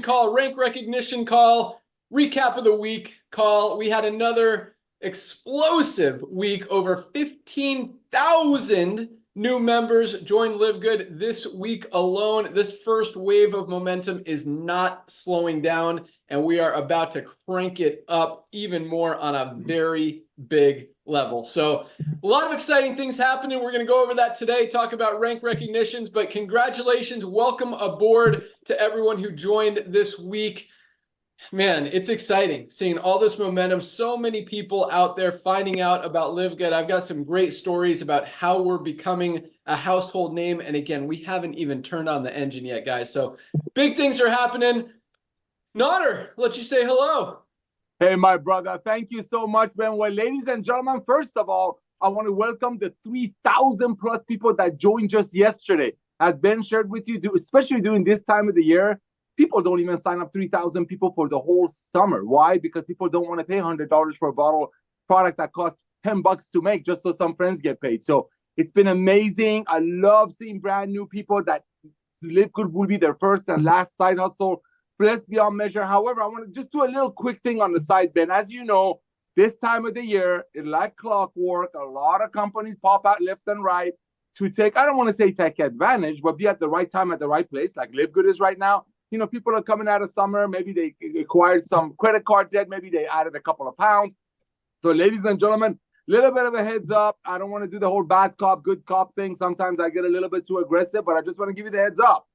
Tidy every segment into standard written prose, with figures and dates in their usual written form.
Call, rank recognition call, recap of the week call. We had another explosive week. Over 15,000 new members joined Live Good this week alone. This first wave of momentum is not slowing down, and we are about to crank it up even more on a very big level. So a lot of exciting things happening. We're going to go over that today, talk about rank recognitions, but congratulations. Welcome aboard to everyone who joined this week. Man, it's exciting seeing all this momentum. So many people out there finding out about Live Good. I've got some great stories about how we're becoming a household name. And again, we haven't even turned on the engine yet, guys. So big things are happening. Nodder, let you say hello. Hey, my brother. Thank you so much, Ben. Well, ladies and gentlemen, first of all, I want to welcome the 3,000 plus people that joined just yesterday. As Ben shared with you, especially during this time of the year, people don't even sign up 3,000 people for the whole summer. Why? Because people don't want to pay $100 for a bottle product that costs $10 to make just so some friends get paid. So it's been amazing. I love seeing brand new people that Live Good will be their first and last side hustle. Blessed beyond measure. However, I want to just do a little quick thing on the side, Ben. As you know, this time of the year, like clockwork, a lot of companies pop out left and right to take, I don't want to say take advantage, but be at the right time at the right place, like Live Good is right now. You know, people are coming out of summer. Maybe they acquired some credit card debt. Maybe they added a couple of pounds. So, ladies and gentlemen, little bit of a heads up. I don't want to do the whole bad cop, good cop thing. Sometimes I get a little bit too aggressive, but I just want to give you the heads up.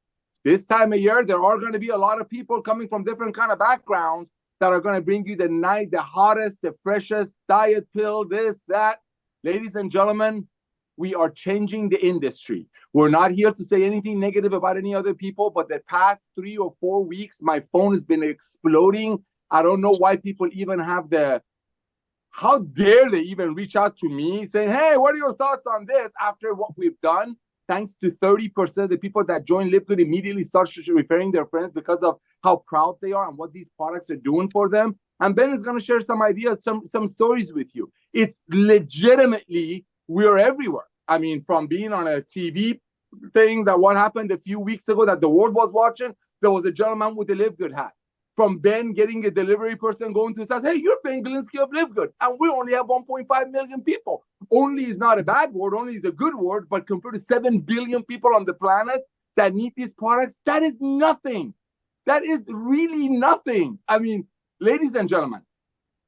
This time of year, there are going to be a lot of people coming from different kind of backgrounds that are going to bring you the hottest, the freshest diet pill, this, that. Ladies and gentlemen, we are changing the industry. We're not here to say anything negative about any other people, but the past 3 or 4 weeks, my phone has been exploding. I don't know why people even have how dare they even reach out to me saying, hey, what are your thoughts on this after what we've done? Thanks to 30% of the people that join Live Good immediately start referring their friends because of how proud they are and what these products are doing for them. And Ben is going to share some ideas, some stories with you. It's legitimately, we're everywhere. I mean, from being on a TV thing that what happened a few weeks ago that the world was watching, there was a gentleman with a Live Good hat. From Ben getting a delivery person going to his house, hey, you're Ben Glinsky of Live Good. And we only have 1.5 million people. Only is not a bad word, only is a good word, but compared to 7 billion people on the planet that need these products, that is nothing. That is really nothing. I mean, ladies and gentlemen,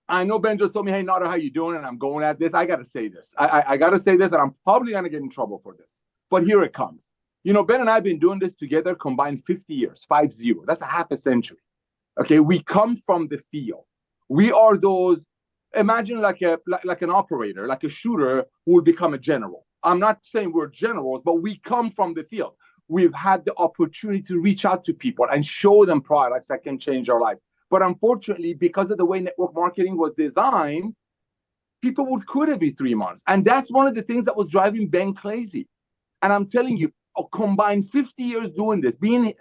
I know Ben just told me, hey, Nada, how you doing? And I'm going at this. I got to say this. I got to say this, and I'm probably going to get in trouble for this. But here it comes. You know, Ben and I have been doing this together combined 50 years, 50. That's a half a century. Okay, we come from the field. We are those, imagine like an operator, like a shooter who will become a general. I'm not saying we're generals, but we come from the field. We've had the opportunity to reach out to people and show them products that can change our life. But unfortunately, because of the way network marketing was designed, people would quit every 3 months. And that's one of the things that was driving Ben crazy. And I'm telling you, combined 50 years doing this, being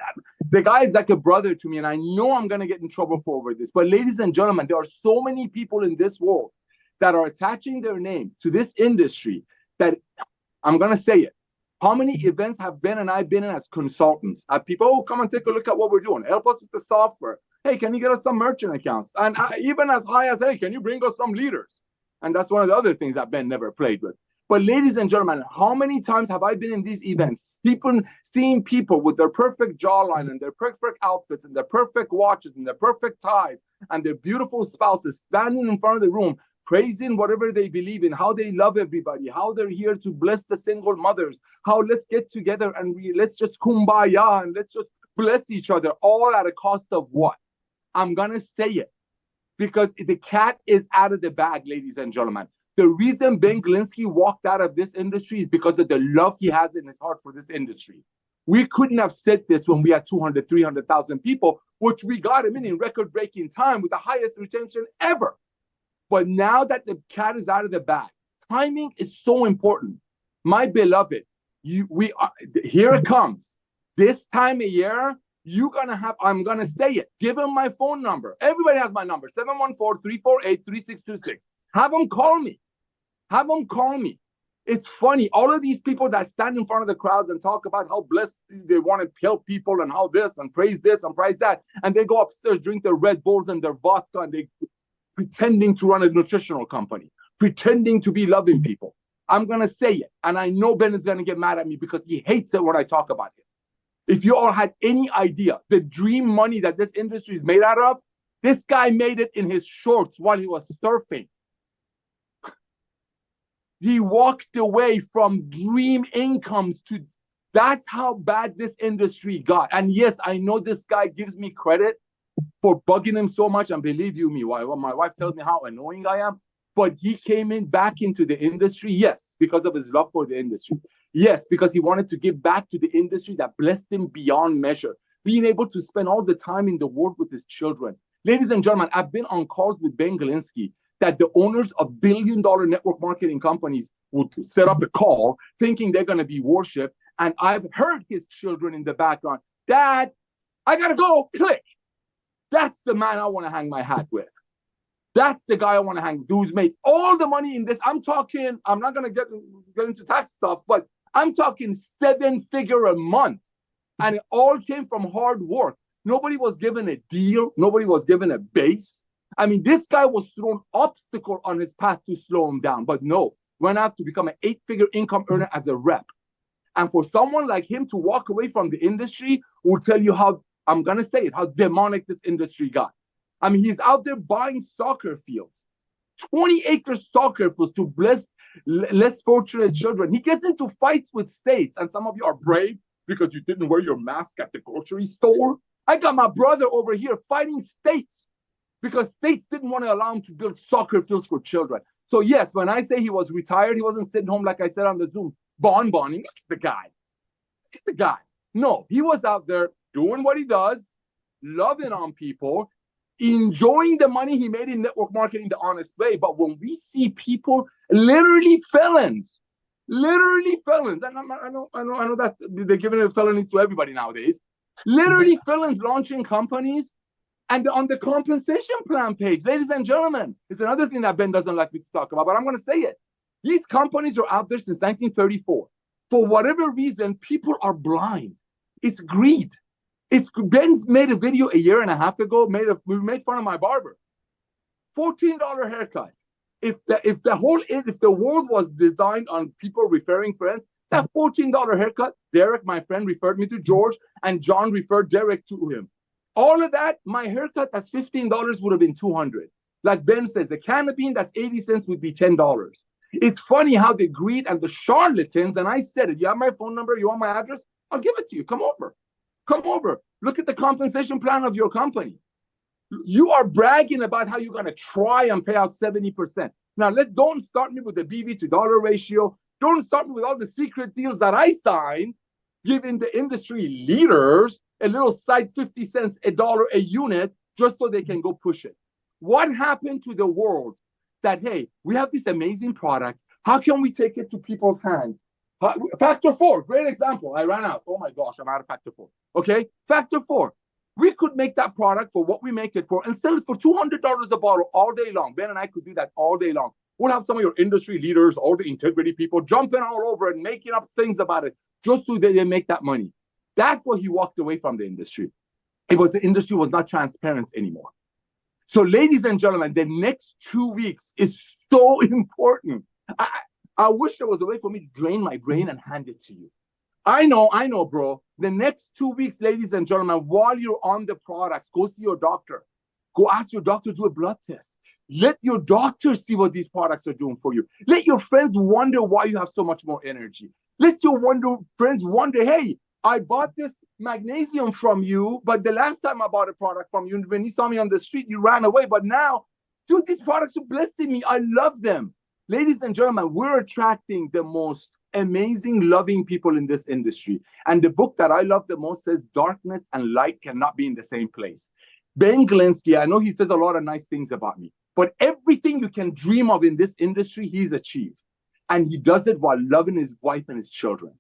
the guy is like a brother to me, and I know I'm going to get in trouble for over this. But ladies and gentlemen, there are so many people in this world that are attaching their name to this industry that I'm going to say it. How many events have Ben and I been in as consultants? People who come and take a look at what we're doing. Help us with the software. Hey, can you get us some merchant accounts? And even as high as, hey, can you bring us some leaders? And that's one of the other things that Ben never played with. But ladies and gentlemen, how many times have I been in these events? Seeing people with their perfect jawline and their perfect outfits and their perfect watches and their perfect ties and their beautiful spouses standing in front of the room, praising whatever they believe in, how they love everybody, how they're here to bless the single mothers, how let's get together and let's just kumbaya and let's just bless each other, all at a cost of what? I'm going to say it because the cat is out of the bag, ladies and gentlemen. The reason Ben Glinsky walked out of this industry is because of the love he has in his heart for this industry. We couldn't have said this when we had 200, 300,000 people, which we got him in record-breaking time with the highest retention ever. But now that the cat is out of the bag, timing is so important. My beloved, here it comes. This time of year, you're going to have, I'm going to say it. Give him my phone number. Everybody has my number, 714-348-3626. Have them call me. Have them call me. It's funny. All of these people that stand in front of the crowds and talk about how blessed they want to help people and how this and praise that. And they go upstairs, drink their Red Bulls and their vodka, and they pretending to run a nutritional company, pretending to be loving people. I'm going to say it. And I know Ben is going to get mad at me because he hates it when I talk about it. If you all had any idea the dream money that this industry is made out of, this guy made it in his shorts while he was surfing. He walked away from dream incomes to, that's how bad this industry got. And yes, I know this guy gives me credit for bugging him so much. And believe you me, my wife tells me how annoying I am. But he came in back into the industry, yes, because of his love for the industry. Yes, because he wanted to give back to the industry that blessed him beyond measure. Being able to spend all the time in the world with his children. Ladies and gentlemen, I've been on calls with Ben Galinsky that the owners of billion-dollar network marketing companies would set up a call thinking they're going to be worshipped. And I've heard his children in the background, Dad, I got to go, click. That's the man I want to hang my hat with. That's the guy I want to hang with, who's made all the money in this. I'm talking, I'm not going to get into tax stuff, but I'm talking 7-figure a month. And it all came from hard work. Nobody was given a deal. Nobody was given a base. I mean, this guy was thrown obstacle on his path to slow him down, but no, went out to become an 8-figure income earner as a rep. And for someone like him to walk away from the industry will tell you how, I'm going to say it, how demonic this industry got. I mean, he's out there buying soccer fields, 20-acre soccer fields to bless less fortunate children. He gets into fights with states, and some of you are brave because you didn't wear your mask at the grocery store. I got my brother over here fighting states because states didn't want to allow him to build soccer fields for children. So yes, when I say he was retired, he wasn't sitting home, like I said on the Zoom, bonboning. Look at the guy. Look at the guy. No, he was out there doing what he does, loving on people, enjoying the money he made in network marketing the honest way. But when we see people, literally felons, and I know that they're giving felonies to everybody nowadays, literally felons launching companies. And on the compensation plan page, ladies and gentlemen, it's another thing that Ben doesn't like me to talk about, but I'm going to say it. These companies are out there since 1934. For whatever reason, people are blind. It's greed. Ben's made a video a year and a half ago. We made fun of my barber. $14 haircut. If the world was designed on people referring friends, that $14 haircut, Derek, my friend, referred me to George, and John referred Derek to him. All of that, my haircut, that's $15 would have been $200. Like Ben says, the can of bean, that's 80 cents would be $10. It's funny how the greed and the charlatans, and I said it, you have my phone number, you want my address? I'll give it to you. Come over. Look at the compensation plan of your company. You are bragging about how you're going to try and pay out 70%. Now, don't start me with the BV to dollar ratio. Don't start me with all the secret deals that I signed, giving the industry leaders a little side 50 cents, $1 a unit, just so they can go push it. What happened to the world that, hey, we have this amazing product. How can we take it to people's hands? Factor 4, great example. I ran out. Oh my gosh, I'm out of Factor 4. Okay, Factor 4. We could make that product for what we make it for and sell it for $200 a bottle all day long. Ben and I could do that all day long. We'll have some of your industry leaders, all the integrity people jumping all over and making up things about it just so that they make that money. That's what he walked away from the industry. The industry was not transparent anymore. So, ladies and gentlemen, the next 2 weeks is so important. I wish there was a way for me to drain my brain and hand it to you. I know, bro. The next 2 weeks, ladies and gentlemen, while you're on the products, go see your doctor. Go ask your doctor to do a blood test. Let your doctor see what these products are doing for you. Let your friends wonder why you have so much more energy. Let your friends wonder, hey, I bought this magnesium from you, but the last time I bought a product from you, when you saw me on the street, you ran away. But now, dude, these products are blessing me. I love them. Ladies and gentlemen, we're attracting the most amazing, loving people in this industry. And the book that I love the most says darkness and light cannot be in the same place. Ben Galinsky, I know he says a lot of nice things about me, but everything you can dream of in this industry, he's achieved. And he does it while loving his wife and his children.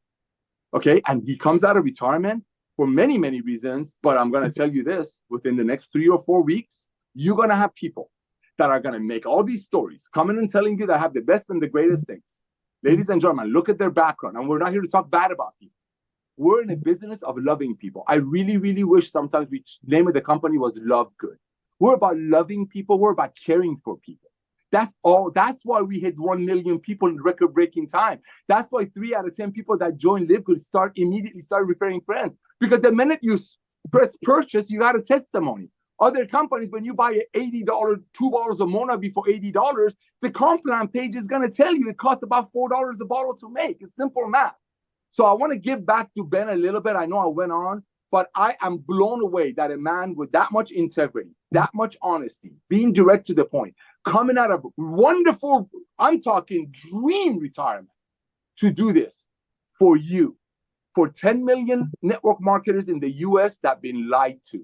Okay, and he comes out of retirement for many, many reasons, but I'm going to tell you this, within the next 3 or 4 weeks, you're going to have people that are going to make all these stories, coming and telling you that I have the best and the greatest things. Ladies and gentlemen, look at their background. And we're not here to talk bad about people. We're in a business of loving people. I really, really wish sometimes we name of the company was Love Good. We're about loving people. We're about caring for people. That's all. That's why we hit 1 million people in record-breaking time. That's why 3 out of 10 people that join Live Good immediately start referring friends. Because the minute you press purchase, you got a testimony. Other companies, when you buy an $80, 2 bottles of Monavi for $80, the Complan page is going to tell you it costs about $4 a bottle to make. It's simple math. So I want to give back to Ben a little bit. I know I went on, but I am blown away that a man with that much integrity, that much honesty, being direct to the point, coming out of wonderful, I'm talking dream retirement, to do this for you, for 10 million network marketers in the US that have been lied to,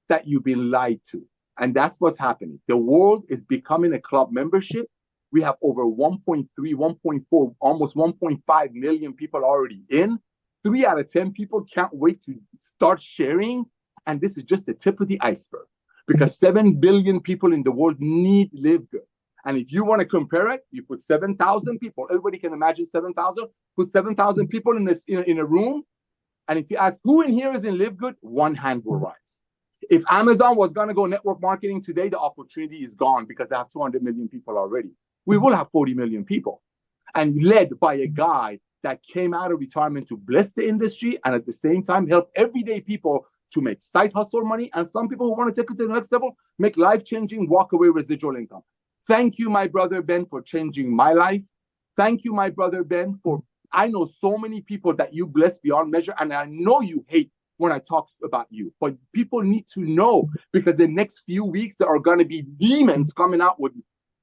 that you've been lied to. And that's what's happening. The world is becoming a club membership. We have over 1.3, 1.4, almost 1.5 million people already in. 3 out of 10 people can't wait to start sharing. And this is just the tip of the iceberg, because 7 billion people in the world need Live Good. And if you want to compare it, you put 7,000 people. Everybody can imagine 7,000. Put 7,000 people in a room. And if you ask who in here is in Live Good, one hand will rise. If Amazon was going to go network marketing today, the opportunity is gone because they have 200 million people already. We will have 40 million people, and led by a guy that came out of retirement to bless the industry and at the same time help everyday people to make side hustle money. And some people who want to take it to the next level, make life-changing walk-away residual income. Thank you, my brother Ben, for changing my life. Thank you, my brother Ben, for I know so many people that you bless beyond measure, and I know you hate when I talk about you, but people need to know, because the next few weeks there are going to be demons coming out with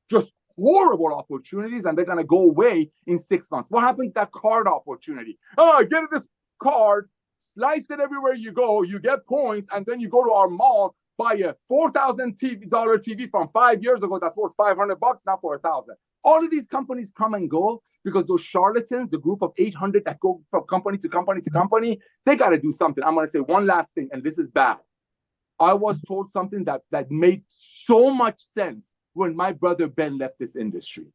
just horrible opportunities, and they're going to go away in 6 months. What happened to that card opportunity? Oh, get this card, slice it everywhere you go, you get points, and then you go to our mall, buy a $4,000 TV from 5 years ago that's worth $500, not for $1,000. All of these companies come and go because those charlatans, the group of 800 that go from company to company to company, they got to do something. I'm going to say one last thing, and this is bad. I was told something that made so much sense when my brother Ben left this industry.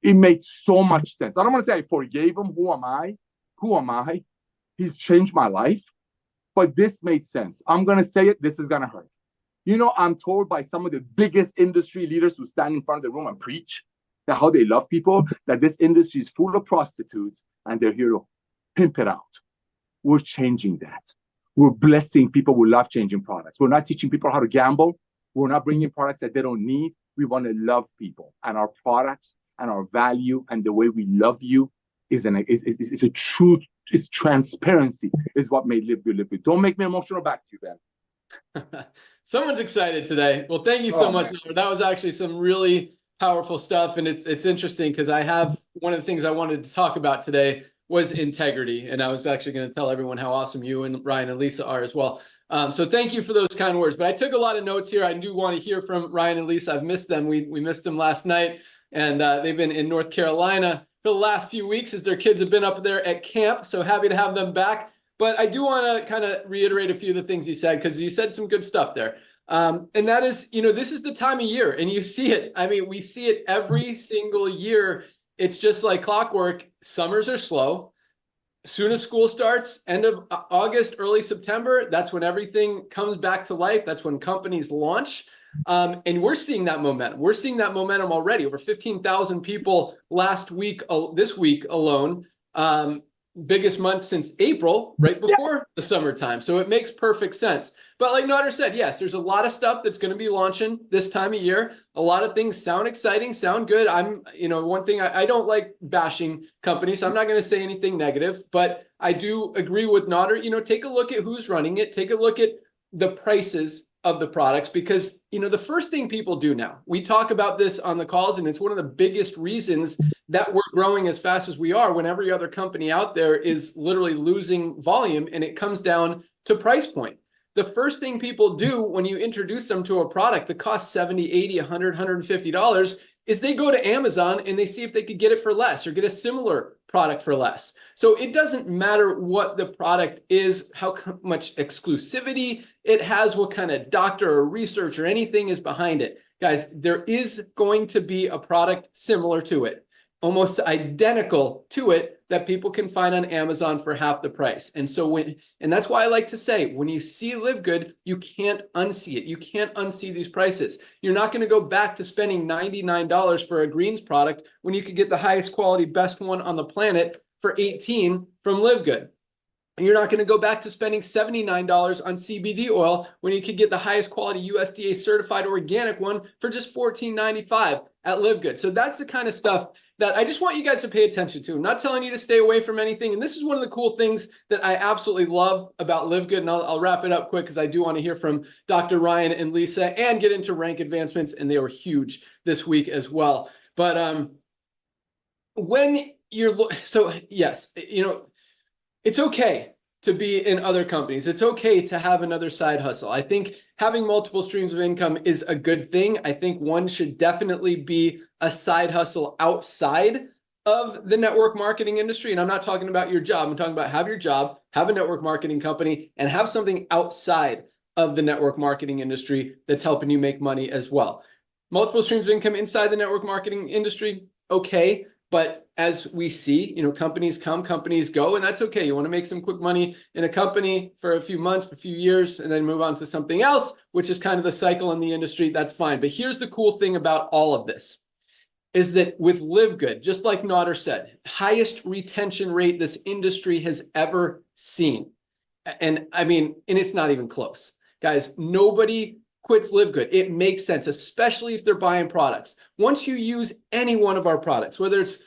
It made so much sense. I don't want to say I forgave him. Who am I? Who am I? He's changed my life. But this made sense. I'm going to say it. This is going to hurt. You know, I'm told by some of the biggest industry leaders who stand in front of the room and preach that how they love people, that this industry is full of prostitutes and they're here to pimp it out. We're changing that. We're blessing people with life-changing products. We're not teaching people how to gamble. We're not bringing products that they don't need. We want to love people, and our products and our value and the way we love you is a truth. It's transparency is what made Live Good, Live Good. Don't make me emotional. Back to you, Ben. Someone's excited today. Well, thank you so much, Noor. That was actually some really powerful stuff, and it's interesting because I have one of the things I wanted to talk about today was integrity, and I was actually going to tell everyone how awesome you and Ryan and Lisa are as well. So thank you for those kind words. But I took a lot of notes here. I do want to hear from Ryan and Lisa. I've missed them. We missed them last night, and they've been in North Carolina for the last few weeks as their kids have been up there at camp. So happy to have them back. But I do want to kind of reiterate a few of the things you said, because you said some good stuff there. And that is, you know, this is the time of year, and you see it. I mean, we see it every single year. It's just like clockwork. Summers are slow. Soon as school starts, end of August, early September, that's when everything comes back to life. That's when companies launch. And we're seeing that momentum. We're seeing that momentum already. Over 15,000 people last week, this week alone. Biggest month since April, right before the summertime. So it makes perfect sense. But like Nader said, yes, there's a lot of stuff that's going to be launching this time of year. A lot of things sound exciting, sound good. One thing I don't like bashing companies. So I'm not going to say anything negative, but I do agree with Nader. Take a look at who's running it. Take a look at the prices of the products, because the first thing people do now, we talk about this on the calls, and it's one of the biggest reasons that we're growing as fast as we are when every other company out there is literally losing volume, and it comes down to price point. The first thing people do when you introduce them to a product that costs $70, $80, $100, $150 is they go to Amazon and they see if they could get it for less or get a similar product for less. So it doesn't matter what the product is, how much exclusivity it has, what kind of doctor or research or anything is behind it. Guys, there is going to be a product similar to it. almost identical to it that people can find on Amazon for half the price. And so and that's why I like to say, when you see Live Good, you can't unsee it. You can't unsee these prices. You're not going to go back to spending $99 for a greens product when you could get the highest quality, best one on the planet for $18 from Live Good. You're not going to go back to spending $79 on CBD oil when you could get the highest quality USDA certified organic one for just $14.95 at Live Good. So that's the kind of stuff that I just want you guys to pay attention to. I'm not telling you to stay away from anything. And this is one of the cool things that I absolutely love about Live Good. And I'll wrap it up quick because I do want to hear from Dr. Ryan and Lisa and get into rank advancements. And they were huge this week as well. But when you're, so yes, it's okay to be in other companies. It's okay to have another side hustle. I think having multiple streams of income is a good thing. I think one should definitely be a side hustle outside of the network marketing industry. And I'm not talking about your job. I'm talking about have your job, have a network marketing company, and have something outside of the network marketing industry that's helping you make money as well. Multiple streams of income inside the network marketing industry, okay. But as we see, companies come, companies go, and that's okay. You want to make some quick money in a company for a few months, for a few years, and then move on to something else, which is kind of the cycle in the industry. That's fine. But here's the cool thing about all of this is that with Live Good, just like Nader said, highest retention rate this industry has ever seen. And it's not even close. Guys, nobody quits Live Good. It makes sense, especially if they're buying products. Once you use any one of our products, whether it's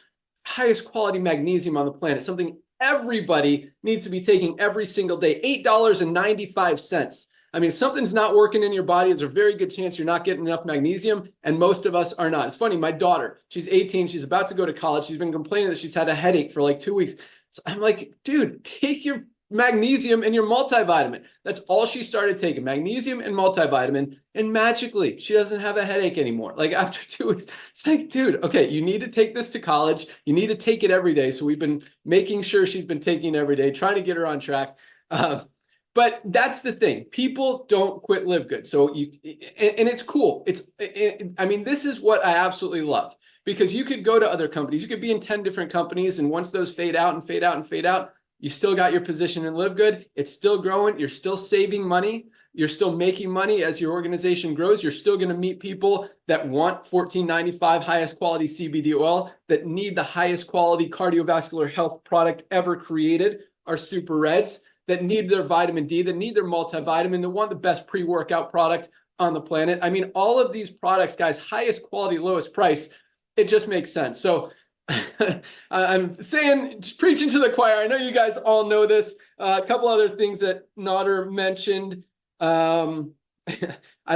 highest quality magnesium on the planet, something everybody needs to be taking every single day, $8.95. If something's not working in your body, there's a very good chance you're not getting enough magnesium, and most of us are not. It's funny, my daughter, she's 18, she's about to go to college. She's been complaining that she's had a headache for like 2 weeks. So I'm like, dude, take your magnesium and your multivitamin. That's all she started taking, magnesium and multivitamin, and magically she doesn't have a headache anymore. Like after 2 weeks, it's like, dude, okay, you need to take this to college. You need to take it every day. So we've been making sure she's been taking it every day, trying to get her on track. But that's the thing. People don't quit Live Good. So and it's cool. This is what I absolutely love, because you could go to other companies. You could be in 10 different companies, and once those fade out and fade out and fade out, you still got your position in Live Good. It's still growing. You're still saving money. You're still making money as your organization grows. You're still going to meet people that want $14.95 highest quality CBD oil, that need the highest quality cardiovascular health product ever created, our Super Reds, that need their vitamin D, that need their multivitamin, that want the best pre-workout product on the planet. All of these products, guys, highest quality, lowest price. It just makes sense. So I'm saying, just preaching to the choir. I know you guys all know this. A couple other things that Nader mentioned. I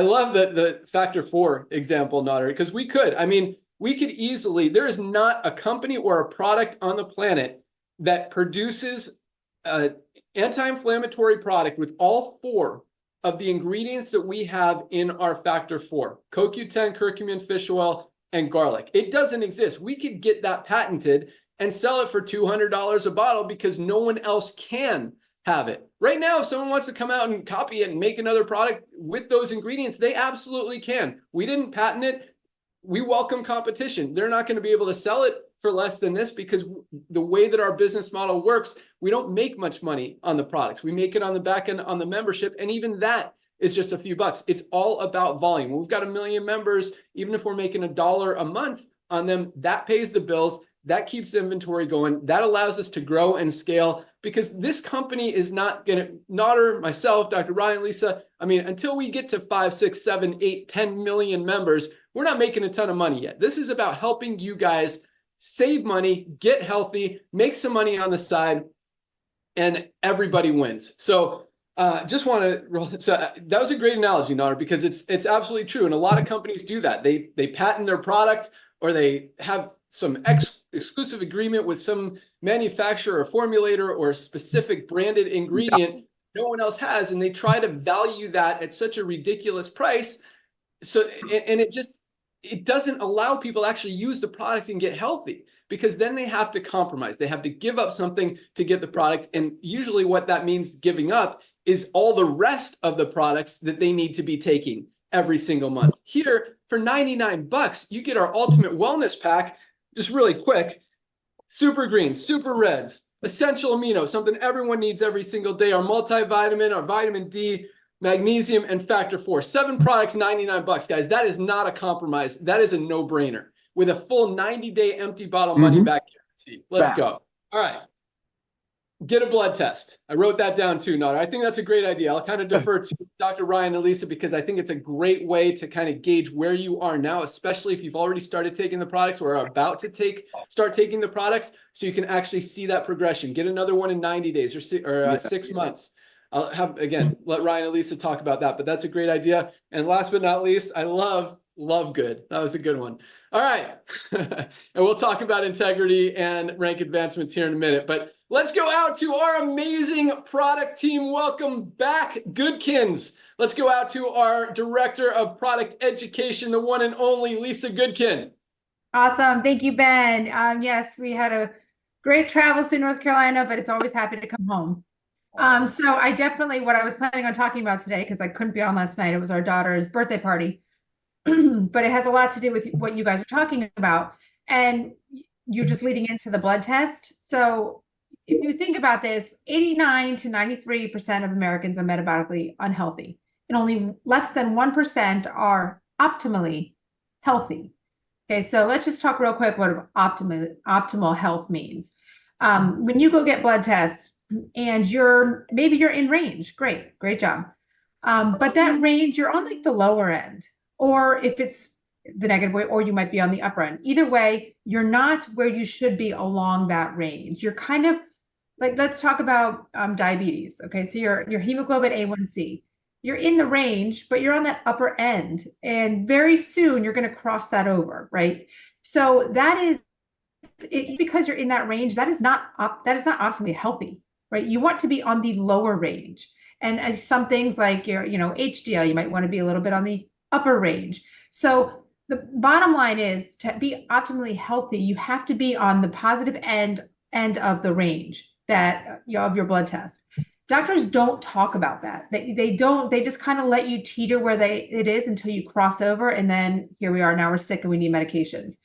love the factor 4 example, Nader, because we could easily, there is not a company or a product on the planet that produces an anti-inflammatory product with all 4 of the ingredients that we have in our factor 4, CoQ10, curcumin, fish oil, and garlic. It doesn't exist. We could get that patented and sell it for $200 a bottle because no one else can have it. Right now, if someone wants to come out and copy it and make another product with those ingredients, they absolutely can. We didn't patent it. We welcome competition. They're not going to be able to sell it for less than this, because the way that our business model works, we don't make much money on the products. We make it on the back end on the membership, and even that is just a few bucks. It's all about volume. When we've got 1 million members, even if we're making $1 a month on them, that pays the bills, that keeps the inventory going, that allows us to grow and scale, because this company is not going to, Nader, myself, Dr. Ryan, Lisa, until we get to 5, 6, 7, 8, 10 million members, we're not making a ton of money yet. This is about helping you guys save money, get healthy, make some money on the side, and everybody wins. So just want to, so that was a great analogy, Nader, because it's absolutely true. And a lot of companies do that. They patent their product, or they have some exclusive agreement with some manufacturer or formulator or specific branded ingredient no one else has, and they try to value that at such a ridiculous price. So, and it doesn't allow people to actually use the product and get healthy, because then they have to compromise. They have to give up something to get the product. And usually what that means giving up is all the rest of the products that they need to be taking every single month. Here, for $99, you get our ultimate wellness pack just really quick, super greens, super reds, essential amino, something everyone needs every single day, our multivitamin, our vitamin D, magnesium, and factor 4. 7 products, $99, guys. That is not a compromise. That is a no-brainer with a full 90-day empty bottle money back guarantee. Let's go. All right. Get a blood test. I wrote that down too, Nada. I think that's a great idea. I'll kind of defer to Dr. Ryan and Lisa because I think it's a great way to kind of gauge where you are now, especially if you've already started taking the products or are about to start taking the products, so you can actually see that progression. Get another one in 90 days or 6 months. I'll have, again, let Ryan and Lisa talk about that, but that's a great idea. And last but not least, I love good. That was a good one. All right. And we'll talk about integrity and rank advancements here in a minute, but let's go out to our amazing product team. Welcome back, Goodkins. Let's go out to our Director of Product Education, the one and only Lisa Goodkin. Awesome. Thank you, Ben. Yes, we had a great travels to North Carolina, but it's always happy to come home. So I definitely, what I was planning on talking about today, because I couldn't be on last night, it was our daughter's birthday party. But it has a lot to do with what you guys are talking about. And you're just leading into the blood test. So if you think about this, 89 to 93% of Americans are metabolically unhealthy, and only less than 1% are optimally healthy. Okay, so let's just talk real quick what optimal health means. When you go get blood tests and maybe you're in range, great job. But that range, you're on like the lower end, or if it's the negative way, or you might be on the upper end. Either way, you're not where you should be along that range. You're kind of like, let's talk about diabetes. Okay, so your hemoglobin A1C, you're in the range, but you're on that upper end, and very soon you're going to cross that over, right? So that is because you're in that range. That is not optimally healthy, right? You want to be on the lower range, and some things like your HDL, you might want to be a little bit on the upper range. So the bottom line is, to be optimally healthy, you have to be on the positive end of the range that of your blood test. Doctors don't talk about that. They just kind of let you teeter where it is until you cross over, and then here we are, now we're sick and we need medications.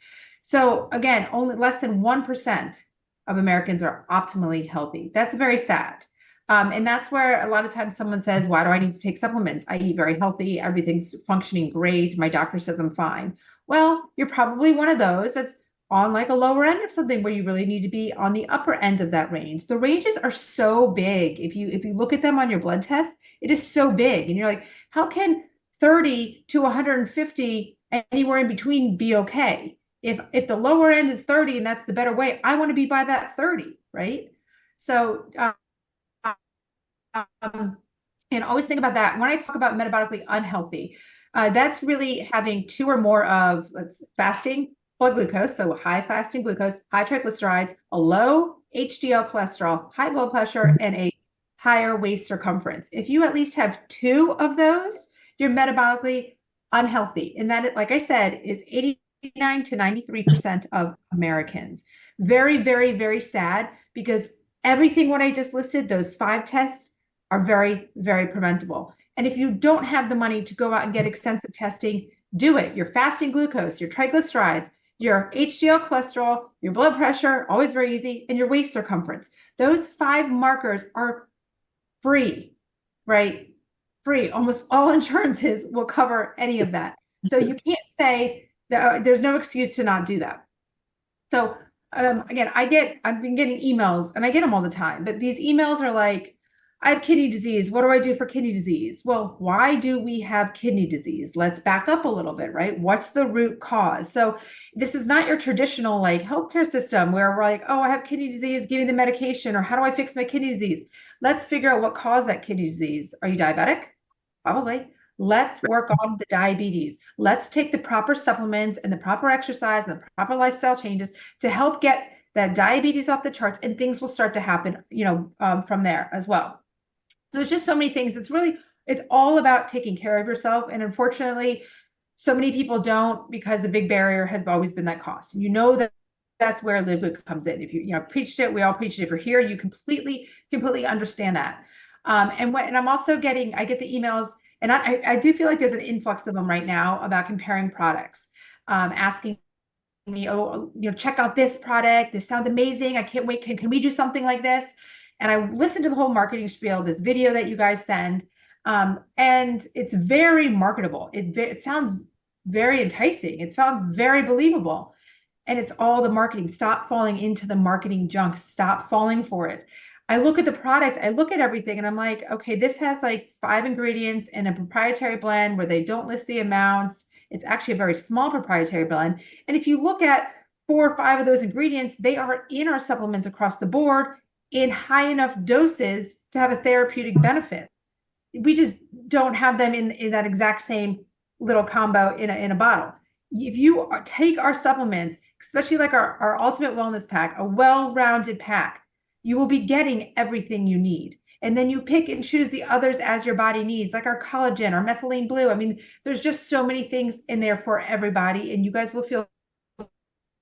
So again, only less than 1% of Americans are optimally healthy. That's very sad. And that's where a lot of times someone says, why do I need to take supplements? I eat very healthy. Everything's functioning great. My doctor says I'm fine. Well, you're probably one of those that's on like a lower end of something where you really need to be on the upper end of that range. The ranges are so big. If you look at them on your blood test, it is so big. And you're like, how can 30 to 150 anywhere in between be okay? If the lower end is 30 and that's the better way, I want to be by that 30, right? So and always think about that. When I talk about metabolically unhealthy, that's really having 2 or more of fasting blood glucose, so high fasting glucose, high triglycerides, a low HDL cholesterol, high blood pressure, and a higher waist circumference. If you at least have 2 of those, you're metabolically unhealthy. And that, like I said, is 89 to 93% of Americans. Very, very, very sad, because everything what I just listed, those 5 tests, are very, very preventable. And if you don't have the money to go out and get extensive testing, do it. Your fasting glucose, your triglycerides, your HDL cholesterol, your blood pressure, always very easy, and your waist circumference. Those 5 markers are free, right? Free. Almost all insurances will cover any of that. So you can't say that there's no excuse to not do that. So again, I've been getting emails, and I get them all the time, but these emails are like, I have kidney disease. What do I do for kidney disease? Well, why do we have kidney disease? Let's back up a little bit, right? What's the root cause? So this is not your traditional like healthcare system where we're like, oh, I have kidney disease, give me the medication, or how do I fix my kidney disease? Let's figure out what caused that kidney disease. Are you diabetic? Probably. Let's work on the diabetes. Let's take the proper supplements and the proper exercise and the proper lifestyle changes to help get that diabetes off the charts, and things will start to happen, from there as well. So there's just so many things. It's all about taking care of yourself. And unfortunately, so many people don't, because the big barrier has always been that cost. And that's where Live Good comes in. If you preached it, we all preached it. If you're here, you completely understand that. And I'm also I get the emails, and I do feel like there's an influx of them right now about comparing products, asking me, oh, check out this product. This sounds amazing. I can't wait. Can we do something like this? And I listened to the whole marketing spiel, this video that you guys send. And it's very marketable. It sounds very enticing. It sounds very believable. And it's all the marketing. Stop falling into the marketing junk. Stop falling for it. I look at the product, I look at everything, and I'm like, okay, this has like 5 ingredients in a proprietary blend where they don't list the amounts. It's actually a very small proprietary blend. And if you look at 4 or 5 of those ingredients, they are in our supplements across the board in high enough doses to have a therapeutic benefit. We just don't have them in that exact same little combo in a bottle. If you take our supplements, especially like our Ultimate Wellness Pack, a well-rounded pack, you will be getting everything you need. And then you pick and choose the others as your body needs, like our collagen, our methylene blue. I mean, there's just so many things in there for everybody, and you guys will feel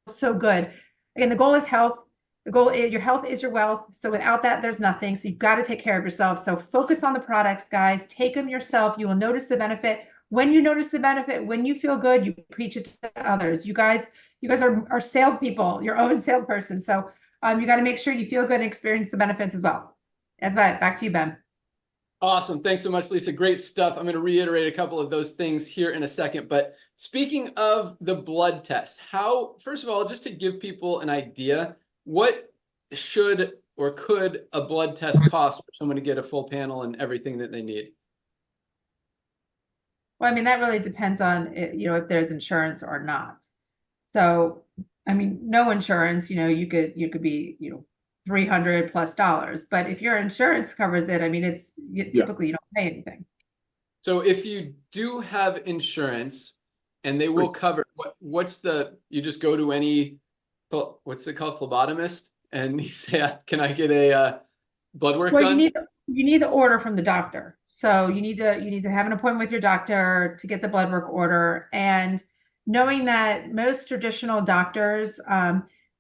so good. Again, the goal is health. The goal is your health is your wealth. So without that, there's nothing. So you've got to take care of yourself. So focus on the products, guys. Take them yourself. You will notice the benefit. When you notice the benefit, when you feel good, you preach it to others. You guys are salespeople, your own salesperson. So you got to make sure you feel good and experience the benefits as well. That's about it. Back to you, Ben. Awesome. Thanks so much, Lisa. Great stuff. I'm going to reiterate a couple of those things here in a second. But speaking of the blood test, first of all, just to give people an idea, what should or could a blood test cost for someone to get a full panel and everything that they need? Well, I mean, that really depends on, if there's insurance or not. So, I mean, no insurance, you could be, $300+ but if your insurance covers it, I mean, typically you don't pay anything. So if you do have insurance and they will cover, you just go to any, what's it called, phlebotomist, and you say, can I get a blood work done? You need the order from the doctor. So you need to have an appointment with your doctor to get the blood work order. And knowing that most traditional doctors,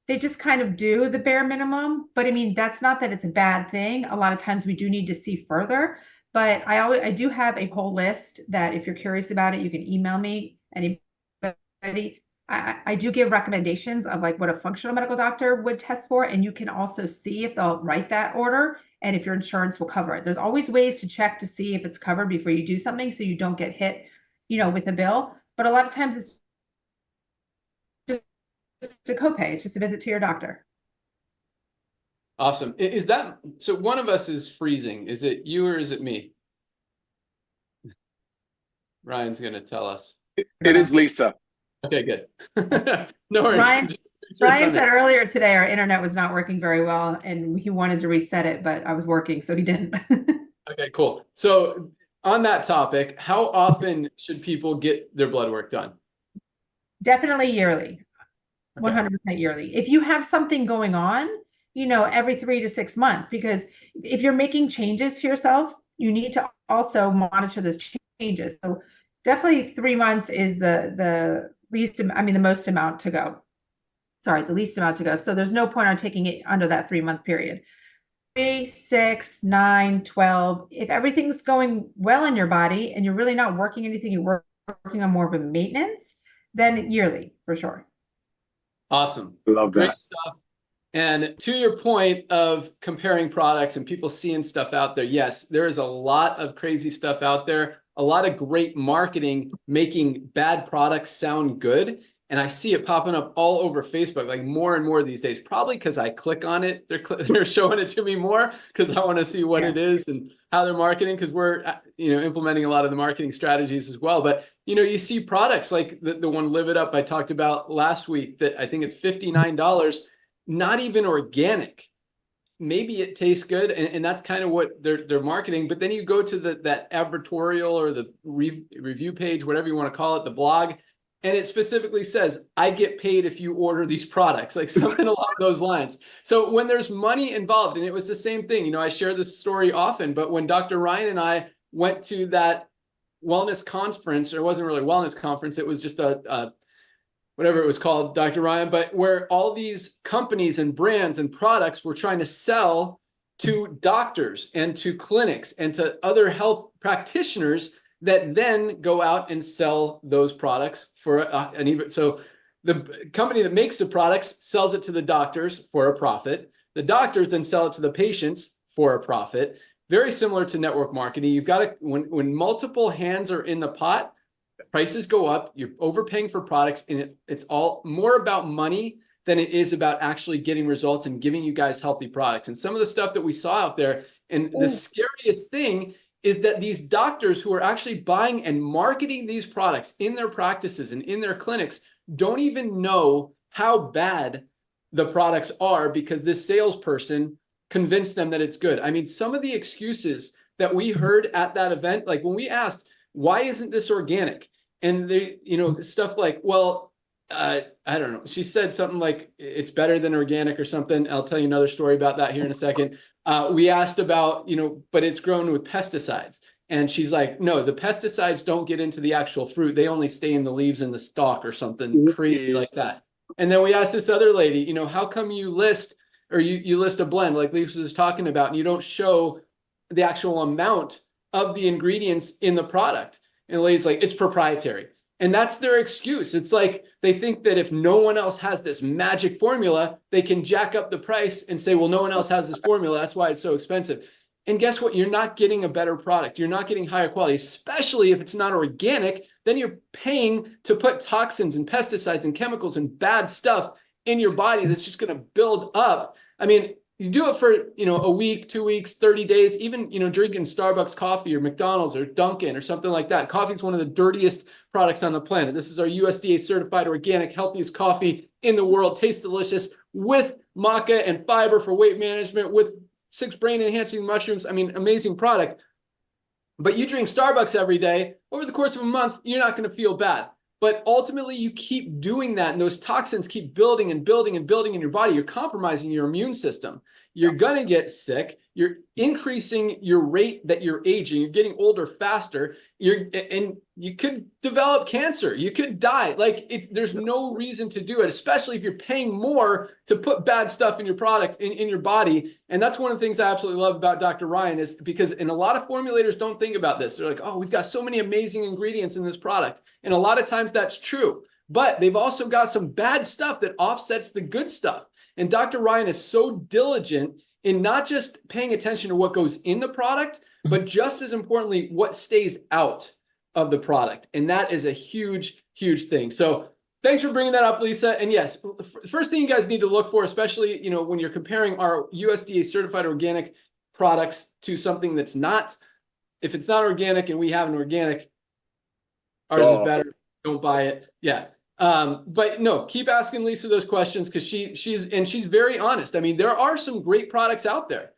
they just kind of do the bare minimum. But I mean, that's not that it's a bad thing. A lot of times we do need to see further. But I do have a whole list that if you're curious about it, you can email me. Anybody. I do give recommendations of like what a functional medical doctor would test for. And you can also see if they'll write that order and if your insurance will cover it. There's always ways to check to see if it's covered before you do something so you don't get hit, with a bill. But a lot of times it's just a copay. It's just a visit to your doctor. Awesome. So one of us is freezing. Is it you or is it me? Ryan's going to tell us. It is Lisa. Okay, good. No worries. Ryan said earlier today our internet was not working very well and he wanted to reset it, but I was working, so he didn't. Okay, cool. So on that topic, how often should people get their blood work done? Definitely yearly. 100% yearly. If you have something going on, every 3 to 6 months, because if you're making changes to yourself, you need to also monitor those changes. So definitely 3 months is the most amount to go. Sorry, the least amount to go. So there's no point on taking it under that 3-month period. 3, 6, 9, 12. If everything's going well in your body and you're really not working anything, you're working on more of a maintenance, then yearly for sure. Awesome. Love that. Great stuff. And to your point of comparing products and people seeing stuff out there, yes, there is a lot of crazy stuff out there, a lot of great marketing making bad products sound good. And I see it popping up all over Facebook, like more and more these days, probably because I click on it. They're showing it to me more because I want to see what it is and how they're marketing, because we're, implementing a lot of the marketing strategies as well. But, you see products like the one Live It Up I talked about last week that I think it's $59, not even organic. Maybe it tastes good, and that's kind of what they're marketing. But then you go to that advertorial or the review page, whatever you want to call it, the blog, and it specifically says, I get paid if you order these products, like something along those lines. So when there's money involved, and it was the same thing, I share this story often, but when Dr. Ryan and I went to that wellness conference, or it wasn't really a wellness conference, it was just a whatever it was called, Dr. Ryan, but where all these companies and brands and products were trying to sell to doctors and to clinics and to other health practitioners that then go out and sell those products for so the company that makes the products sells it to the doctors for a profit. The doctors then sell it to the patients for a profit. Very similar to network marketing. You've got to, when multiple hands are in the pot, prices go up, you're overpaying for products, and it's all more about money than it is about actually getting results and giving you guys healthy products. And some of the stuff that we saw out there, and the scariest thing is that these doctors who are actually buying and marketing these products in their practices and in their clinics don't even know how bad the products are because this salesperson convinced them that it's good. I mean, some of the excuses that we heard at that event, like when we asked, why isn't this organic? And they, stuff like, well, I don't know. She said something like it's better than organic or something. I'll tell you another story about that here in a second. We asked about, but it's grown with pesticides. And she's like, no, the pesticides don't get into the actual fruit. They only stay in the leaves and the stalk or something crazy like that. And then we asked this other lady, how come you list or you list a blend like Lisa was talking about, and you don't show the actual amount of the ingredients in the product? And the lady's like, it's proprietary. And that's their excuse. It's like they think that if no one else has this magic formula, they can jack up the price and say, well, no one else has this formula. That's why it's so expensive. And guess what? You're not getting a better product. You're not getting higher quality, especially if it's not organic. Then you're paying to put toxins and pesticides and chemicals and bad stuff in your body that's just going to build up. I mean, you do it for, a week, 2 weeks, 30 days, even, drinking Starbucks coffee or McDonald's or Dunkin' or something like that. Coffee is one of the dirtiest products on the planet. This is our USDA certified organic, healthiest coffee in the world. Tastes delicious with maca and fiber for weight management, with 6 brain enhancing mushrooms. I mean, amazing product. But you drink Starbucks every day, over the course of a month, you're not going to feel bad. But ultimately, you keep doing that, and those toxins keep building and building and building in your body. You're compromising your immune system. You're going to get sick. You're increasing your rate that you're aging. You're getting older faster. And you could develop cancer. You could die. There's no reason to do it, especially if you're paying more to put bad stuff in your product, in your body. And that's one of the things I absolutely love about Dr. Ryan is because, and a lot of formulators don't think about this. They're like, oh, we've got so many amazing ingredients in this product. And a lot of times that's true, but they've also got some bad stuff that offsets the good stuff. And Dr. Ryan is so diligent in not just paying attention to what goes in the product, but just as importantly, what stays out of the product. And that is a huge, huge thing. So thanks for bringing that up, Lisa. And yes, first thing you guys need to look for, especially, when you're comparing our USDA certified organic products to something that's not, if it's not organic and we have an organic, ours is better. Don't buy it. Yeah. But no, keep asking Lisa those questions because she's very honest. I mean, there are some great products out there,